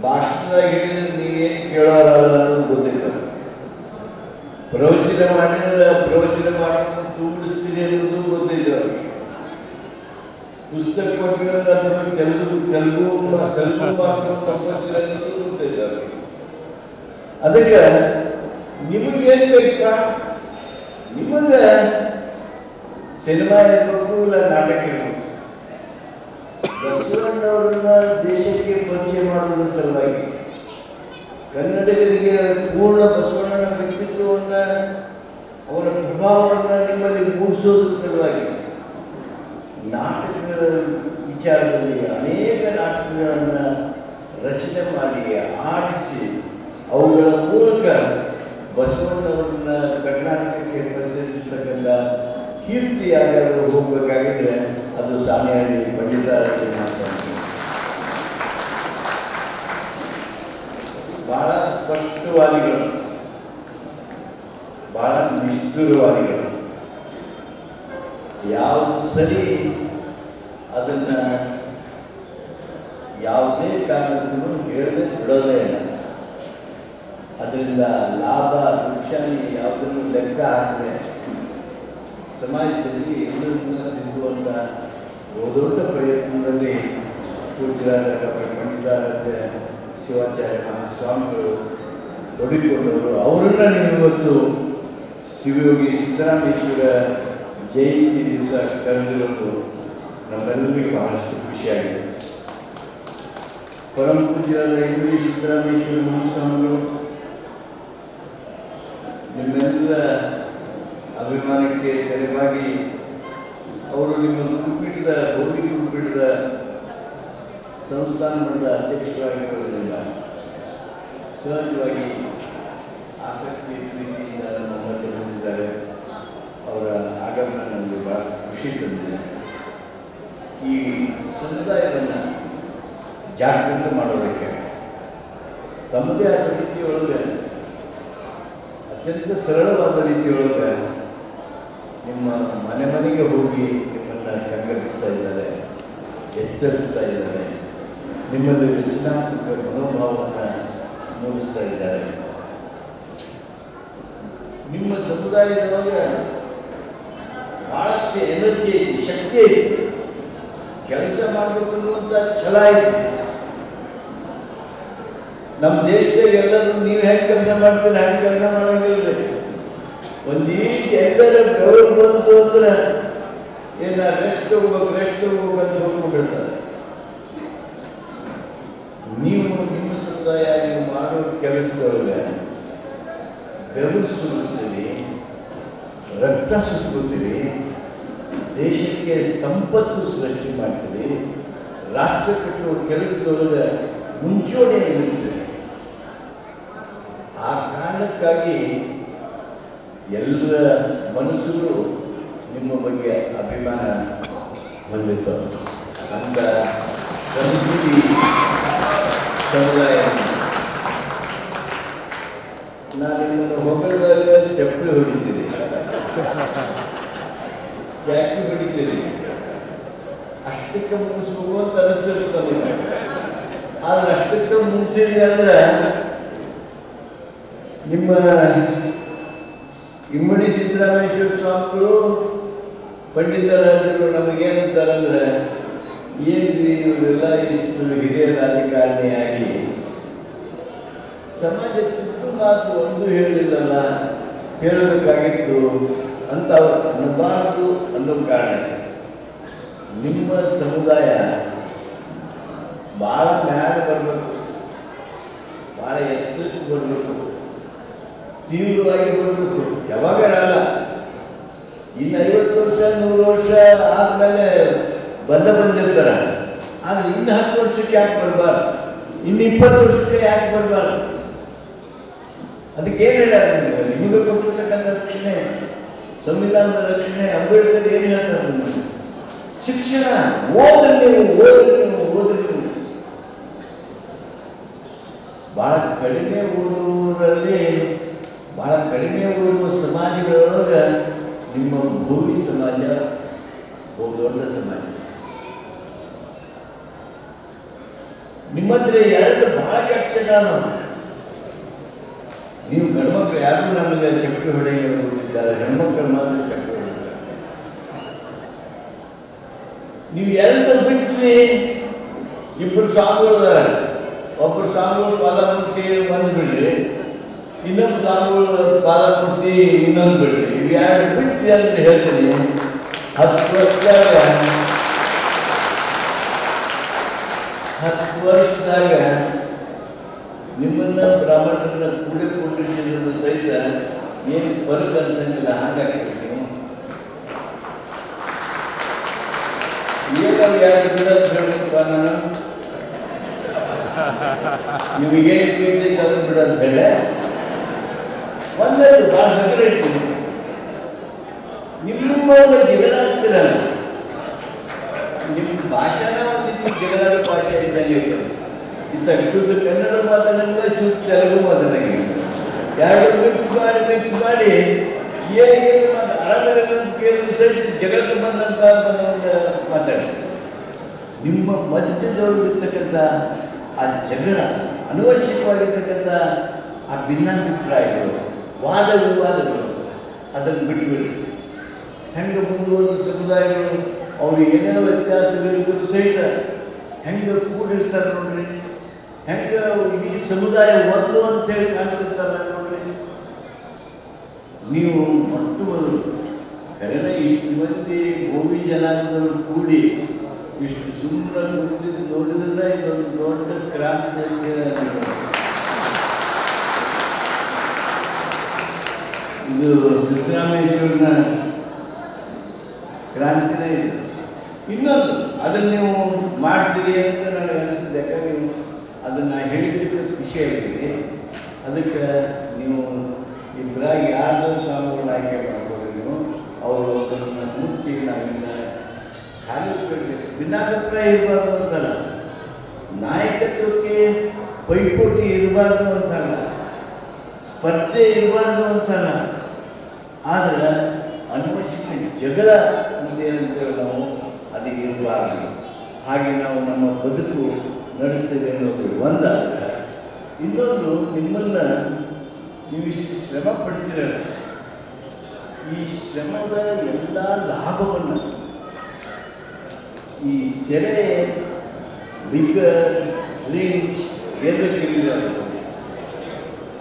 ಭಾಷಣದಾಗ ಹೇಳಿದ್ರೆ ನೀವೇನು ಕೇಳೋರಲ್ಲ ಅನ್ನೋದು ಗೊತ್ತಿಲ್ಲ. ಪ್ರವಚನ ಮಾಡಿ ತೂಗಿಸ್ತೀನಿ ಅನ್ನೋದು ಗೊತ್ತಿಲ್ಲ. ಪುಸ್ತಕ ಕೊಟ್ಟಿರೋದು ಅದನ್ನು ತೆಲುಗು ಮಾಡ್ಕೊಂಡು ಗೊತ್ತಿಲ್ಲ. ಅದಕ್ಕೆ ನಿಮಗೇನು ಬೇಕಾ? ನಿಮಗೆ ಸಿನಿಮಾ ಇರಬೇಕು, ಇಲ್ಲ ನಾಟಕ ಇರಬೇಕು. ಬಸವಣ್ಣವ್ರನ್ನ ದೇಶಕ್ಕೆ ಪರಿಚಯ ಮಾಡುವುದರ ಸಲುವಾಗಿ, ಕನ್ನಡಿಗರಿಗೆ ಪೂರ್ಣ ಬಸವಣ್ಣನ ವ್ಯಕ್ತಿತ್ವವನ್ನು, ಅವರ ಪ್ರಭಾವವನ್ನು ನಿಮ್ಮಲ್ಲಿ ಮೂಡಿಸೋದ್ರ ಸಲುವಾಗಿ ನಾಟಕದ ವಿಚಾರದಲ್ಲಿ ಅನೇಕ ನಾಟಕಗಳನ್ನು ರಚನೆ ಮಾಡಿ ಆಡಿಸಿ ಅವುಗಳ ಮೂಲಕ ಬಸವಣ್ಣವರನ್ನ ಕರ್ನಾಟಕಕ್ಕೆ ಪರಿಚಯಿಸತಕ್ಕಂಥ ಕೀರ್ತಿ ಯಾರಾದರೂ ಹೋಗಬೇಕಾಗಿದ್ರೆ ಅದು ಸಾಣಿಹಳ್ಳಿ ಪಂಡಿತಾರಾಧ್ಯ ಮಾತ್ರ. ಬಹಳ ಸ್ಪಷ್ಟವಾದಿಗಳು, ಬಹಳ ನಿಷ್ಠುರವಾದಿಗಳು. ಯಾವುದು ಸರಿ ಅದನ್ನ ಯಾವುದೇ ಕಾರಣಕ್ಕೂ ಹೇಳದೆ ಬಿಡೋದೇ ಇಲ್ಲ. ಅದರಿಂದ ಲಾಭ ನುಕ್ಸಾನಿ ಯಾವುದನ್ನು ಲೆಕ್ಕ ಹಾಕದೆ ಸಮಾಜದಲ್ಲಿ ಎಲ್ಲರನ್ನ ತಿದ್ದುವಂಥ ದೊಡ್ಡ ಪ್ರಯತ್ನದಲ್ಲಿ ಪೂಜ್ಯರಾದ ಡಾಕ್ಟರ್ ಪಂಡಿತಾರಾಧ್ಯ ಶಿವಾಚಾರ್ಯ ಮಹಾಸ್ವಾಮಿಗಳು ತೊಡಗಿಕೊಂಡವರು. ಅವರನ್ನು ನೀವು ಇವತ್ತು ಶಿವಯೋಗಿ ಸಿದ್ದರಾಮೇಶ್ವರ ಜಯಂತಿ ದಿವಸ ಕರೆದಿರೋದು ನಮ್ಮೆಲ್ಲರಿಗೂ ಬಹಳಷ್ಟು ಖುಷಿಯಾಗಿದೆ. ಪರಮ ಪೂಜ್ಯರಾದ ಶಿವಯೋಗಿ ಸಿದ್ದರಾಮೇಶ್ವರ ಮಹಾಸ್ವಾಮಿಗಳು ನಿಮ್ಮೆಲ್ಲ ಅಭಿಮಾನಕ್ಕೆ ತೆರವಾಗಿ ಅವರು ನಿಮ್ಮ ಗುರುಪೀಠದ ಭೌತಿಕ ಗುರುಪೀಠದ ಸಂಸ್ಥಾನ ಮಟ್ಟದ ಅಧ್ಯಕ್ಷರಾಗಿರೋದ್ರಿಂದ ಸಹಜವಾಗಿ ಆಸಕ್ತಿ ಪ್ರೀತಿಯಿಂದ ನಮ್ಮಲ್ಲಿ ಹೊಂದಿದ್ದಾರೆ. ಅವರ ಆಗಮನ ನನಗೆ ಬಹಳ ಖುಷಿ ತಂದಿದೆ. ಈ ಸಮುದಾಯವನ್ನು ಜಾಗೃತ ಮಾಡೋದಕ್ಕೆ ತಮ್ಮದೇ ಆದ ರೀತಿಯೊಳಗೆ ಅತ್ಯಂತ ಸರಳವಾದ ರೀತಿಯೊಳಗೆ ನಿಮ್ಮ ಮನೆಗೆ ಹೋಗಿ ನಿಮ್ಮನ್ನು ಸಂಘಟಿಸ್ತಾ ಇದ್ದಾರೆ, ಎಚ್ಚರಿಸ್ತಾ ಇದ್ದಾರೆ, ನಿಮ್ಮಲ್ಲಿ ರಚನಾತ್ಮಕ ಮನೋಭಾವವನ್ನು ಮೂಡಿಸ್ತಾ ಇದ್ದಾರೆ. ನಿಮ್ಮ ಸಮುದಾಯದೊಳಗೆ ಬಹಳಷ್ಟು ಎನರ್ಜಿ ಐತಿ, ಶಕ್ತಿ ಐತಿ, ಕೆಲಸ ಮಾಡಬೇಕು ಅನ್ನುವಂಥ ಛಲ ಐತಿ. ನಮ್ಮ ದೇಶದಾಗ ಎಲ್ಲರೂ ನೀವು ಹೆಂಗೆ ಕೆಲಸ ಮಾಡ್ತೀರಿ ಹಂಗೆ ಕೆಲಸ ಮಾಡೋಂಗಿಲ್ಲ. ಒಂದೀಟ್ ಎಲ್ಲರ ಬೆವರು ಬಂತು ಅಂದ್ರೆ ಏನು ರೆಸ್ಟ್ ಹೋಗ್ಬೇಕು ಅಂತ ಹೋಗ್ಬಿಟ್ಟಿರ್ತಾರೆ. ನೀವು ನಿಮ್ಮ ಸಮುದಾಯ ನೀವು ಮಾಡೋ ಕೆಲಸದೊಳಗೆ ಬೆವರು ಸುರಿಸ್ತೀರಿ, ರಕ್ತ ಸುತ್ಕೋತೀರಿ, ದೇಶಕ್ಕೆ ಸಂಪತ್ತು ಸೃಷ್ಟಿ ಮಾಡ್ತೀರಿ, ರಾಷ್ಟ್ರ ಕಟ್ಟುವ ಕೆಲಸದೊಳಗೆ ಮುಂಚೂಣಿ ಇರುತ್ತದೆ. ಆ ಕಾರಣಕ್ಕಾಗಿ ಎಲ್ಲ ಮನಸ್ಸುಗಳು ನಿಮ್ಮ ಬಗ್ಗೆ ಅಭಿಮಾನ ಹೊಂದಿತ್ತು. ಅಂತ ಸಂಸ್ಕೃತಿ ಸಮುದಾಯ ನಾನು ನಿಮ್ಮನ್ನು ಹೊಗಳದಾಗ ಚಪ್ಪಲಿ ಹೊಡಿತೀರಿ, ಚಾಕಿ ಹೊಡಿತೀರಿ, ಅಷ್ಟಕ್ಕೆ ಮುಗಿಸ್ಬೇಕು ಅಂತ ಅನಿಸ್ತಿರುತ್ತೆ ನಮಗೆ. ಆದ್ರೆ ಅಷ್ಟಕ್ಕೆ ಮುಗಿಸಿದ್ರಿ ಅಂದ್ರೆ ನಿಮ್ಮ ಇಮ್ಮಡಿ ಸಿದ್ದರಾಮೇಶ್ವರ ಸ್ವಾಮಿಗಳು ಪಂಡಿತರಾಜರು ನಮಗೇನಂತಾರಂದ್ರೆ, ಏನ್ರಿ ಇವರೆಲ್ಲ ಇಷ್ಟು ಹಿರಿಯ ರಾಜಕಾರಣಿಯಾಗಿ ಸಮಾಜ ತುತ್ತು ಮಾತು ಒಂದು ಹೇಳಿಲ್ಲಲ್ಲ, ಹೇಳಬೇಕಾಗಿತ್ತು ಅಂತ ಅವರು ಅನ್ನಬಾರದು ಅನ್ನೋ ಕಾರಣ ನಿಮ್ಮ ಸಮುದಾಯ ಭಾಳ ಮ್ಯಾಲೆ ಬರಬೇಕು, ಭಾಳ ಎತ್ತರಕ್ಕೆ ಬರಬೇಕು, ತೀವ್ರವಾಗಿ ಬರಬೇಕು. ಯಾವಾಗ ಅಲ್ಲ, ಇನ್ನು 50 ವರ್ಷ 100 ವರ್ಷ ಆದಮೇಲೆ ಬಂದಿರ್ತಾರೆ. ಆದರೆ ಇನ್ನು 10 ವರ್ಷಕ್ಕೆ ಯಾಕೆ ಬರಬಾರ್ದು, ಇನ್ನು 20 ವರ್ಷಕ್ಕೆ ಯಾಕೆ ಬರಬಾರ್ದು? ಅದಕ್ಕೇನು ಹೇಳ್ಯಾರ ನಿಮಗೆ ಕೊಟ್ಟಿರ್ತಕ್ಕಂಥ ರಕ್ಷಣೆ, ಸಂವಿಧಾನದ ರಕ್ಷಣೆ. ಅಂಬೇಡ್ಕರ್ ಏನು ಹೇಳ್ತಾರೆ? ಶಿಕ್ಷಣ, ಓದ್ರಿ ನೀವು. ಬಹಳ ಕಡಿಮೆ ಓದುವರಲ್ಲಿ, ಬಹಳ ಕಡಿಮೆ ಓದುವ ಸಮಾಜಗಳೊಳಗೆ ನಿಮ್ಮ ಭೂಮಿ ಸಮಾಜ ದೊಡ್ಡ ಸಮಾಜ. ನಿಮ್ಮ ಹತ್ರ ಎರಡು ಬಹಳ ಕೆಟ್ಟ. ನೀವು ಗಂಡ್ಮಕ್ಳು ಯಾರು ನಮಗೆ ಚಪ್ಪು ಹೊಡೆಯಿದ್ದಾರೆ, ಹೆಣ್ಮಕ್ಳು ಮಾತ್ರ ಚಪ್ಪು ಹೊಡೆಯಿದ್ದಾರೆ. ನೀವು ಎರಡು ಬಿಟ್ರಿ, ಇಬ್ಬರು ಸ್ವಾಮಿಗಳು, ಒಬ್ಬರು ಸ್ವಾಮಿಗಳು ಪಾದ ಮುಟ್ಟಿ ಒಂದು ಬಿಡ್ರಿ, ಇನ್ನೊಬ್ಬರು ಸ್ವಾಮಿಗಳು ಪಾದ ಮುಟ್ಟಿ ಇನ್ನೊಂದು ಬಿಡ್ರಿ. ಇವು ಎರಡು ಬಿಟ್ರಿ ಅಂತ ಹೇಳ್ತೀನಿ. 10 ವರ್ಷದಾಗ ನಿಮ್ಮನ್ನ ಬ್ರಾಹ್ಮಣರನ್ನ ಕೂಡಿಸಿದ್ರು ಸಹಿತ ಏನು ಫಲಕ ಅನ್ಸಂಗಿಲ್ಲ. ಹಾಗಾಗ್ತದೆ ನೀವು ಯಾರು ಹೇಳ್ಬೇಕಪ್ಪ, ನಾನು ನಿಮಗೆ ಪ್ರೀತಿ ಅದು ಬಿಡ ಅಂತ ಹೇಳಿ ಒಂದೆರಡು ಭಾಳ ಹಗುರ ಇರ್ತೀನಿ. ನಿಮ್ಮ ಜಗಳ ಆಗ್ತಿರಲ್ಲ, ನಿಮ್ಮ ಭಾಷೆನ ಒಂದಿಷ್ಟು ಜಗಳ ಭಾಷೆ ಇದ್ದಂಗೆ ಇರ್ತದೆ. ಇಂಥ ಶುದ್ಧ ಕನ್ನಡ ಮಾತಾಡಂಗ ಶುದ್ಧ ತೆಲುಗು ಮಾತಾಡಂಗೆ ಎರಡು ಮಿಕ್ಸ್ ಮಾಡಿ ಏನು ಆರಾಮ ಕೇಳಿ ಸಹಿತ ಜಗಳಕ್ಕೆ ಬಂದಂತ ಮಾತಾಡಿ. ನಿಮ್ಮ ಮಧ್ಯದೊಳಗಿರ್ತಕ್ಕಂಥ ಆ ಜಗಳ, ಅನವಶ್ಯಕವಾಗಿರ್ತಕ್ಕಂಥ ಆ ಭಿನ್ನಾಭಿಪ್ರಾಯಗಳು, ವಾದ ವಿವಾದಗಳು, ಅದನ್ನು ಬಿಟ್ಟುಬಿಡಿ. ಹೆಂಗೆ ಮುಂದುವರೆದ ಸಮುದಾಯಗಳು ಅವ್ರು ಏನೇನೋ ವ್ಯತ್ಯಾಸಗಳಿಗೂ ಸಹಿತ ಹೆಂಗೆ ಕೂಡಿರ್ತಾರೆ ನೋಡ್ರಿ, ಹೆಂಗೆ ಇಡೀ ಸಮುದಾಯ ಒಂದು ಅಂತೇಳಿ ಕಾಣಿಸ್ತಿರ್ತಾರೆ ನೋಡ್ರಿ. ನೀವು ಮತ್ತು ಕರೆನ ಇಷ್ಟು ಮಂದಿ ಗೋವಿ ಜನಾಂಗದವರು ಕೂಡಿ ಇಷ್ಟು ಸುಮ್ಮನೆ ಕುಳಿತು ನೋಡಿದ್ರೆ ಇದೊಂದು ದೊಡ್ಡ ಕ್ರಾಂತಿ. ಇದು ಸಿದ್ದರಾಮೇಶ್ವರನ ಕ್ರಾಂತಿನೇ ಇದೆ. ಇನ್ನೊಂದು ಅದನ್ನು ನೀವು ಮಾಡ್ತೀರಿ ಅಂತ ನನಗೆ ಅನಿಸಿದೆ. ಯಾಕಂದ್ರೆ ನೀವು ಅದನ್ನು ಹೇಳಿದ್ದಕ್ಕೆ ಖುಷಿ ಆಗಿದೆ. ಅದಕ್ಕೆ ನೀವು ಇಬ್ಬರಾಗಿ ಯಾರ್ದಾದ್ರು ಸ್ವಾಮಿಗಳನ್ನ ಆಯ್ಕೆ ಮಾಡ್ಬೋದು. ನೀವು ಅವರು ಅದನ್ನು ಮುಟ್ಟಿ ನಾವಿಂದ ಭಿನ್ನಾಭಿಪ್ರಾಯ ಇರಬಾರ್ದು ಅಂತಲ್ಲ, ನಾಯಕತ್ವಕ್ಕೆ ಪೈಪೋಟಿ ಇರಬಾರ್ದು ಅಂತಲ್ಲ, ಸ್ಪರ್ಧೆ ಇರಬಾರ್ದು ಅಂತಲ್ಲ. ಆದರೆ ಅನ್ವಯಿಸಿದ ಜಗಳ ಅಂತೇನಂತೇಳಿ ನಾವು ಅದು ಇರಬಾರ್ದು. ಹಾಗೆ ನಾವು ನಮ್ಮ ಬದುಕು ನಡೆಸ್ತೇವೆ ಅನ್ನೋದು ಒಂದಾದರೆ, ಇನ್ನೊಂದು ನಿಮ್ಮನ್ನು ನೀವಿಷ್ಟು ಶ್ರಮ ಪಡ್ತೀರ, ಈ ಶ್ರಮದ ಎಲ್ಲ ಲಾಭವನ್ನು ಈ ಸೆರೆ ಲಿಕ್ಕರ್ ಡ್ರಿಂಕ್ಸ್ ಏನೇನಿದೆ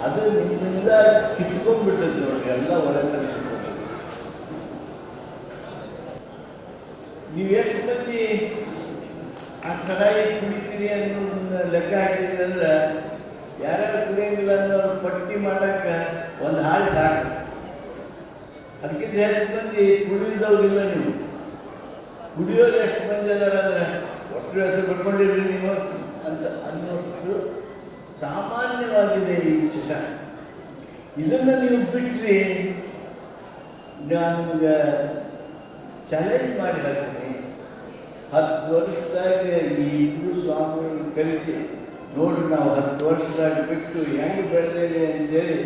ಅದು ನಿಮ್ಮಿಂದ ಕಿತ್ಕೊಂಡ್ಬಿಟ್ಟದ್ದು ನೋಡ್ರಿ. ಎಲ್ಲ ಒಳಗೆ ನೀವು ಎಷ್ಟು ಮಂದಿ ಆ ಸರಾಯಿ ಕುಡಿತೀರಿ ಅನ್ನೋದನ್ನ ಲೆಕ್ಕ ಹಾಕಿದ್ರಿ ಅಂದ್ರೆ ಯಾರ್ಯಾರು ಕುಡಿಯೋಂಗಿಲ್ಲ ಅನ್ನೋರು ಪಟ್ಟಿ ಮಾಡೋಕ್ಕೆ ಒಂದು ಹಾಲು ಸಾಕು. ಅದಕ್ಕಿಂತ ಹೆಚ್ಚು ಮಂದಿ ಕುಡಿದವ್ರಿಲ್ಲ. ನೀವು ಕುಡಿಯೋರು ಎಷ್ಟು ಮಂದಿ ಅದಾರ ಅಂದ್ರೆ ಒಟ್ಟು ಹೆಸರು ಪಡ್ಕೊಂಡಿದ್ರಿ ನೀವು ಅಂತ ಅನ್ನೋಷ್ಟು ಸಾಮಾನ್ಯವಾಗಿದೆ ಈ ಚಿಟ. ಇದನ್ನು ನೀವು ಬಿಟ್ಟರೆ ನಾನು ಚಾಲೆಂಜ್ ಮಾಡಿ ಹಾಕ್ತೀನಿ. 10 ವರ್ಷದಾಗ ಈ ಇಬ್ಬರು ಸ್ವಾಮಿಗಳನ್ನು ಕಲಿಸಿ ನೋಡ್ರಿ, ನಾವು 10 ವರ್ಷದಾಗ ಬಿಟ್ಟು ಹೆಂಗೆ ಬೆಳೆದೇವೆ ಅಂತೇಳಿ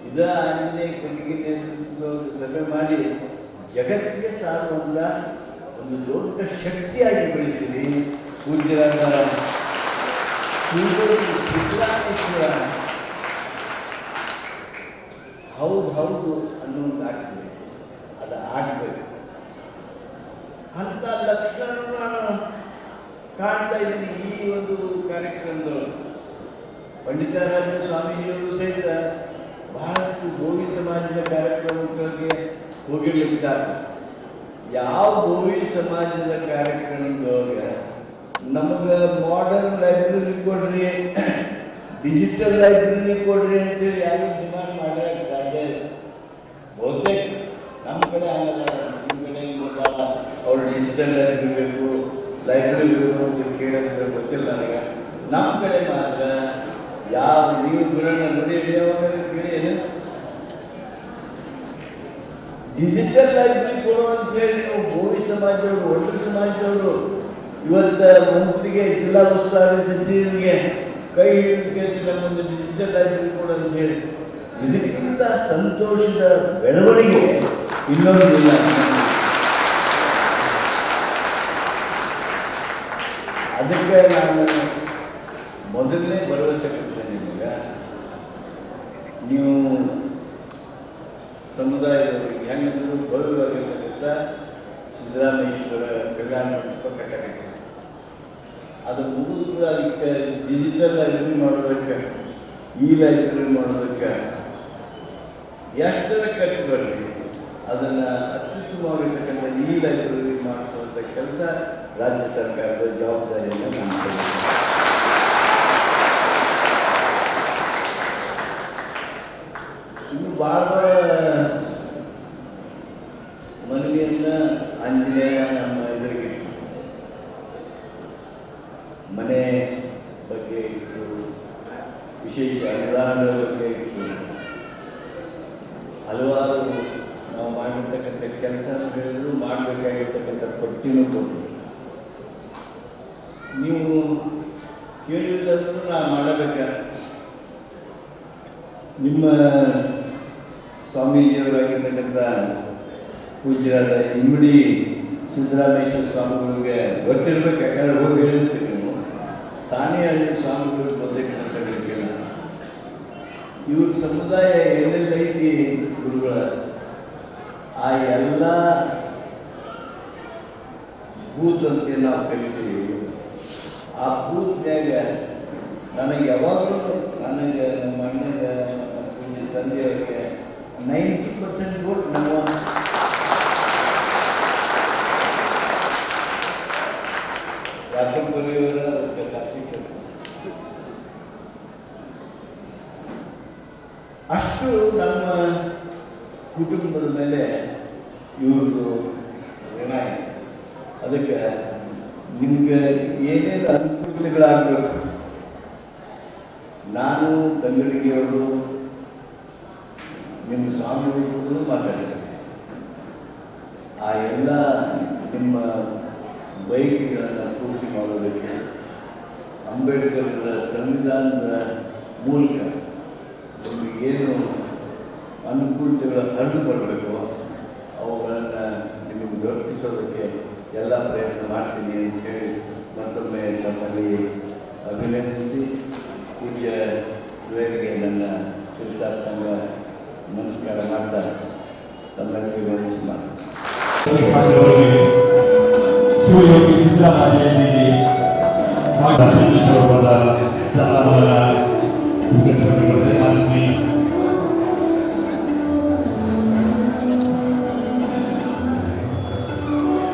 ಇದ ಆಂಜನೇಯ ಕಟ್ಟಿಗೆ ಸಭೆ ಮಾಡಿ ಜಗತ್ತಿಗೆ ಸಾರುವಂಥ ಒಂದು ದೊಡ್ಡ ಶಕ್ತಿಯಾಗಿ ಬೆಳಿತೀವಿ. ಪೂಜ್ಯರಾದ ಸಿದ್ದರಾಮೇಶ್ವರ ಹೌದು ಅನ್ನುವಂತಾಗ್ತದೆ. ಅದು ಆಗಬೇಕು ಅಂತ ಲಕ್ಷಣ ನಾನು ಕಾಣ್ತಾ ಇದ್ದೀನಿ ಈ ಒಂದು ಕಾರ್ಯಕ್ರಮದೊಳಗೆ. ಪಂಡಿತಾರಾಜ ಸ್ವಾಮೀಜಿಯವರು ಸಹಿತ ಬಹಳಷ್ಟು ಗೋವಿ ಸಮಾಜದ ಕಾರ್ಯಕ್ರಮಗಳಿಗೆ ಹೋಗಿರ್ಲಿಕ್ಕೆ ಸಾಕು. ಯಾವ ಗೋವಿ ಸಮಾಜದ ಕಾರ್ಯಕ್ರಮದೊಳಗೆ ನಮಗೆ ಮಾಡರ್ನ್ ಲೈಬ್ರರಿ ಕೊಡ್ರಿ, ಡಿಜಿಟಲ್ ಲೈಬ್ರರಿ ಕೊಡ್ರಿ ಅಂತೇಳಿ ಯಾರು ಡಿಮಾಂಡ್ ಮಾಡೋಕ್ಕೆ ಸಾಧ್ಯ ಇಲ್ಲ. ಬಹುತೇಕ ನಮ್ಮ ಕಡೆ ಆಗಲ್ಲ, ನಿಮ್ಮ ಕಡೆ ಇವಾಗ ಅವ್ರು ಡಿಜಿಟಲ್ ಲೈಬ್ರರಿ ಬೇಕು, ಲೈಬ್ರರಿ ಬೇಕು ಅಂತ ಕೇಳೋದ್ರೆ ಗೊತ್ತಿಲ್ಲ ನನಗೆ. ನಮ್ಮ ಕಡೆ ಮಾತ್ರ ಯಾವ ನೀವು ಗುರಣ್ಣ ನೋಡಿ ಕೇಳಿ ಡಿಜಿಟಲ್ ಲೈಬ್ರರಿ ಕೊಡು ಅಂತ ಹೇಳಿ ನೀವು ಗೋಡಿ ಸಮಾಜದವರು, ಒಳ್ಳೆ ಸಮಾಜದವರು ಇವತ್ತು ಮಂತ್ರಿಗೆ ಜಿಲ್ಲಾ ಉಸ್ತುವಾರಿ ಸಚಿವರಿಗೆ ಕೈ ಹಿಡಿದು ನಮ್ಮೊಂದು ಡಿಜಿಟಲ್ ಲೈಬ್ರರಿ ಕೊಡು ಅಂತ ಹೇಳಿ, ಇದಕ್ಕಿಂತ ಸಂತೋಷದ ಬೆಳವಣಿಗೆ ಇನ್ನೊಂದಿಲ್ಲ. ಅದಕ್ಕೆ ನಾನು ಮೊದಲನೇ ಭರವಸೆ ಕೊಡ್ತೇನೆ ನಿಮಗೆ, ನೀವು ಸಮುದಾಯದವರಿಗೆ ಹೆಂಗಂದ್ರೂ ಭವ್ಯವಾಗಿರ್ತಕ್ಕಂಥ ಸಿದ್ದರಾಮೇಶ್ವರ ಕಲ್ಯಾಣ ಮಂಟಪ ಕಟ್ಟಬೇಕು. ಅದು ಮುಗಿದು ಅದಕ್ಕೆ ಡಿಜಿಟಲ್ ಲೈಬ್ರರಿ ಮಾಡೋದಕ್ಕೆ, ಈ ಲೈಬ್ರರಿ ಮಾಡೋದಕ್ಕೆ ಎಷ್ಟರ ಖರ್ಚು ಬರಲಿ ಅದನ್ನು ಅತ್ಯುತ್ತಮವಾಗಿರ್ತಕ್ಕಂಥ ಈ ಲೈಬ್ರರಿ ಮಾಡಿಸುವಂಥ ಕೆಲಸ ರಾಜ್ಯ ಸರ್ಕಾರದ ಜವಾಬ್ದಾರಿಯನ್ನು ನಾನು ಇನ್ನು ಭಾಳ ಮನೆಯನ್ನು ಆಂಜನೇಯ ನಮ್ಮ ಎದುರಿಗೆ ಮನೆ ಬಗ್ಗೆ ಇತ್ತು, ವಿಶೇಷ ಅನುದಾನದ ಬಗ್ಗೆ ಇತ್ತು, ಹಲವಾರು ನಾವು ಮಾಡಿರ್ತಕ್ಕಂಥ ಕೆಲಸ ಹೇಳಿದ್ರು ಮಾಡಬೇಕಾಗಿರ್ತಕ್ಕಂಥ ಪಟ್ಟಿನೂ ಕೊಟ್ಟು ನೀವು ಕೇಳಿದಂತೂ ನಾವು ಮಾಡಬೇಕ. ನಿಮ್ಮ ಸ್ವಾಮೀಜಿಯವರಾಗಿರ್ತಕ್ಕಂಥ ಪೂಜ್ಯರಾದ ಇಮ್ಮಡಿ ಸಿದ್ದರಾಮೇಶ್ವರ ಸ್ವಾಮಿಗಳಿಗೆ ಗೊತ್ತಿರ್ಬೇಕು, ಯಾಕಂದ್ರೆ ಹೋಗಿ ಹೇಳಿರ್ತೀವಿ ನೀವು. ಸಾಣಿಹಳ್ಳಿ ಸ್ವಾಮಿಗಳಿಗೆ ಗೊತ್ತಿರ್ತಕ್ಕಂಥ ಇವ್ರ ಸಮುದಾಯ ಎಲ್ಲೆಲ್ಲ ಐತಿ ಗುರುಗಳ ಆ ಎಲ್ಲ ಬೂತ್ ಅಂತ ನಾವು ಕರಿತೀವಿ. ಆ ಬೂತ್ನ್ಯಾಗ ನನಗೆ ಯಾವಾಗಲೂ ನನಗೆ ನಮ್ಮ ಅಣ್ಣಗೆ ನಮ್ಮ ಪೂಜ್ಯ ತಂದೆಯವರಿಗೆ 90% ವೋಟ್ ನಮ್ಮ ಯಾಕಂಬರಿಯವರ ಅದಕ್ಕೆ ಸಾಕ್ಷಿ. ಅಷ್ಟು ನಮ್ಮ ಕುಟುಂಬದ ಮೇಲೆ ಇವ್ರದ್ದು ಋಣ ಇದೆ. ಅದಕ್ಕೆ ನಿಮ್ಗೆ ಏನೇನು ಅನುಕೂಲಗಳಾಗಬೇಕು, ನಾನು ಬೆಂಗಳೂರಿಗೆಯವರು ನಿಮ್ಮ ಸ್ವಾಮಿಗಳು ಮಾತಾಡ್ತೇನೆ. ಆ ಎಲ್ಲ ನಿಮ್ಮ ಬಯಕೆಗಳನ್ನು ಪೂರ್ತಿ ಮಾಡೋದಕ್ಕೆ ಅಂಬೇಡ್ಕರ್ ಸಂವಿಧಾನದ ಮೂಲಕ ನಿಮಗೇನು ಅನುಕೂಲತೆಗಳ ಹರಡು ಬರಬೇಕು ಅವುಗಳನ್ನು ನಿಮಗೆ ದೊರಕಿಸೋದಕ್ಕೆ ಎಲ್ಲ ಪ್ರಯತ್ನ ಮಾಡ್ತೀನಿ ಅಂತ ಹೇಳಿ ಮತ್ತೊಮ್ಮೆ ನಮ್ಮಲ್ಲಿ ಅಭಿನಂದಿಸಿ ಪೂಜ್ಯ ಇವರಿಗೆ ನನ್ನ ಶಿರಸಾಷ್ಟಾಂಗ ನಮಸ್ಕಾರ ಮಾಡ್ತಾ ತಮ್ಮಲ್ಲಿ ವಿನಂತಿ ಮಾಡ್ತೀನಿ. ಶಿವಯೋಗಿ ಸಿದ್ದರಾಮಯ್ಯ ಭಾಗವಹಿಸಿದ ಸಭಾವರ ಸ್ವೀಕರಿಸಿದ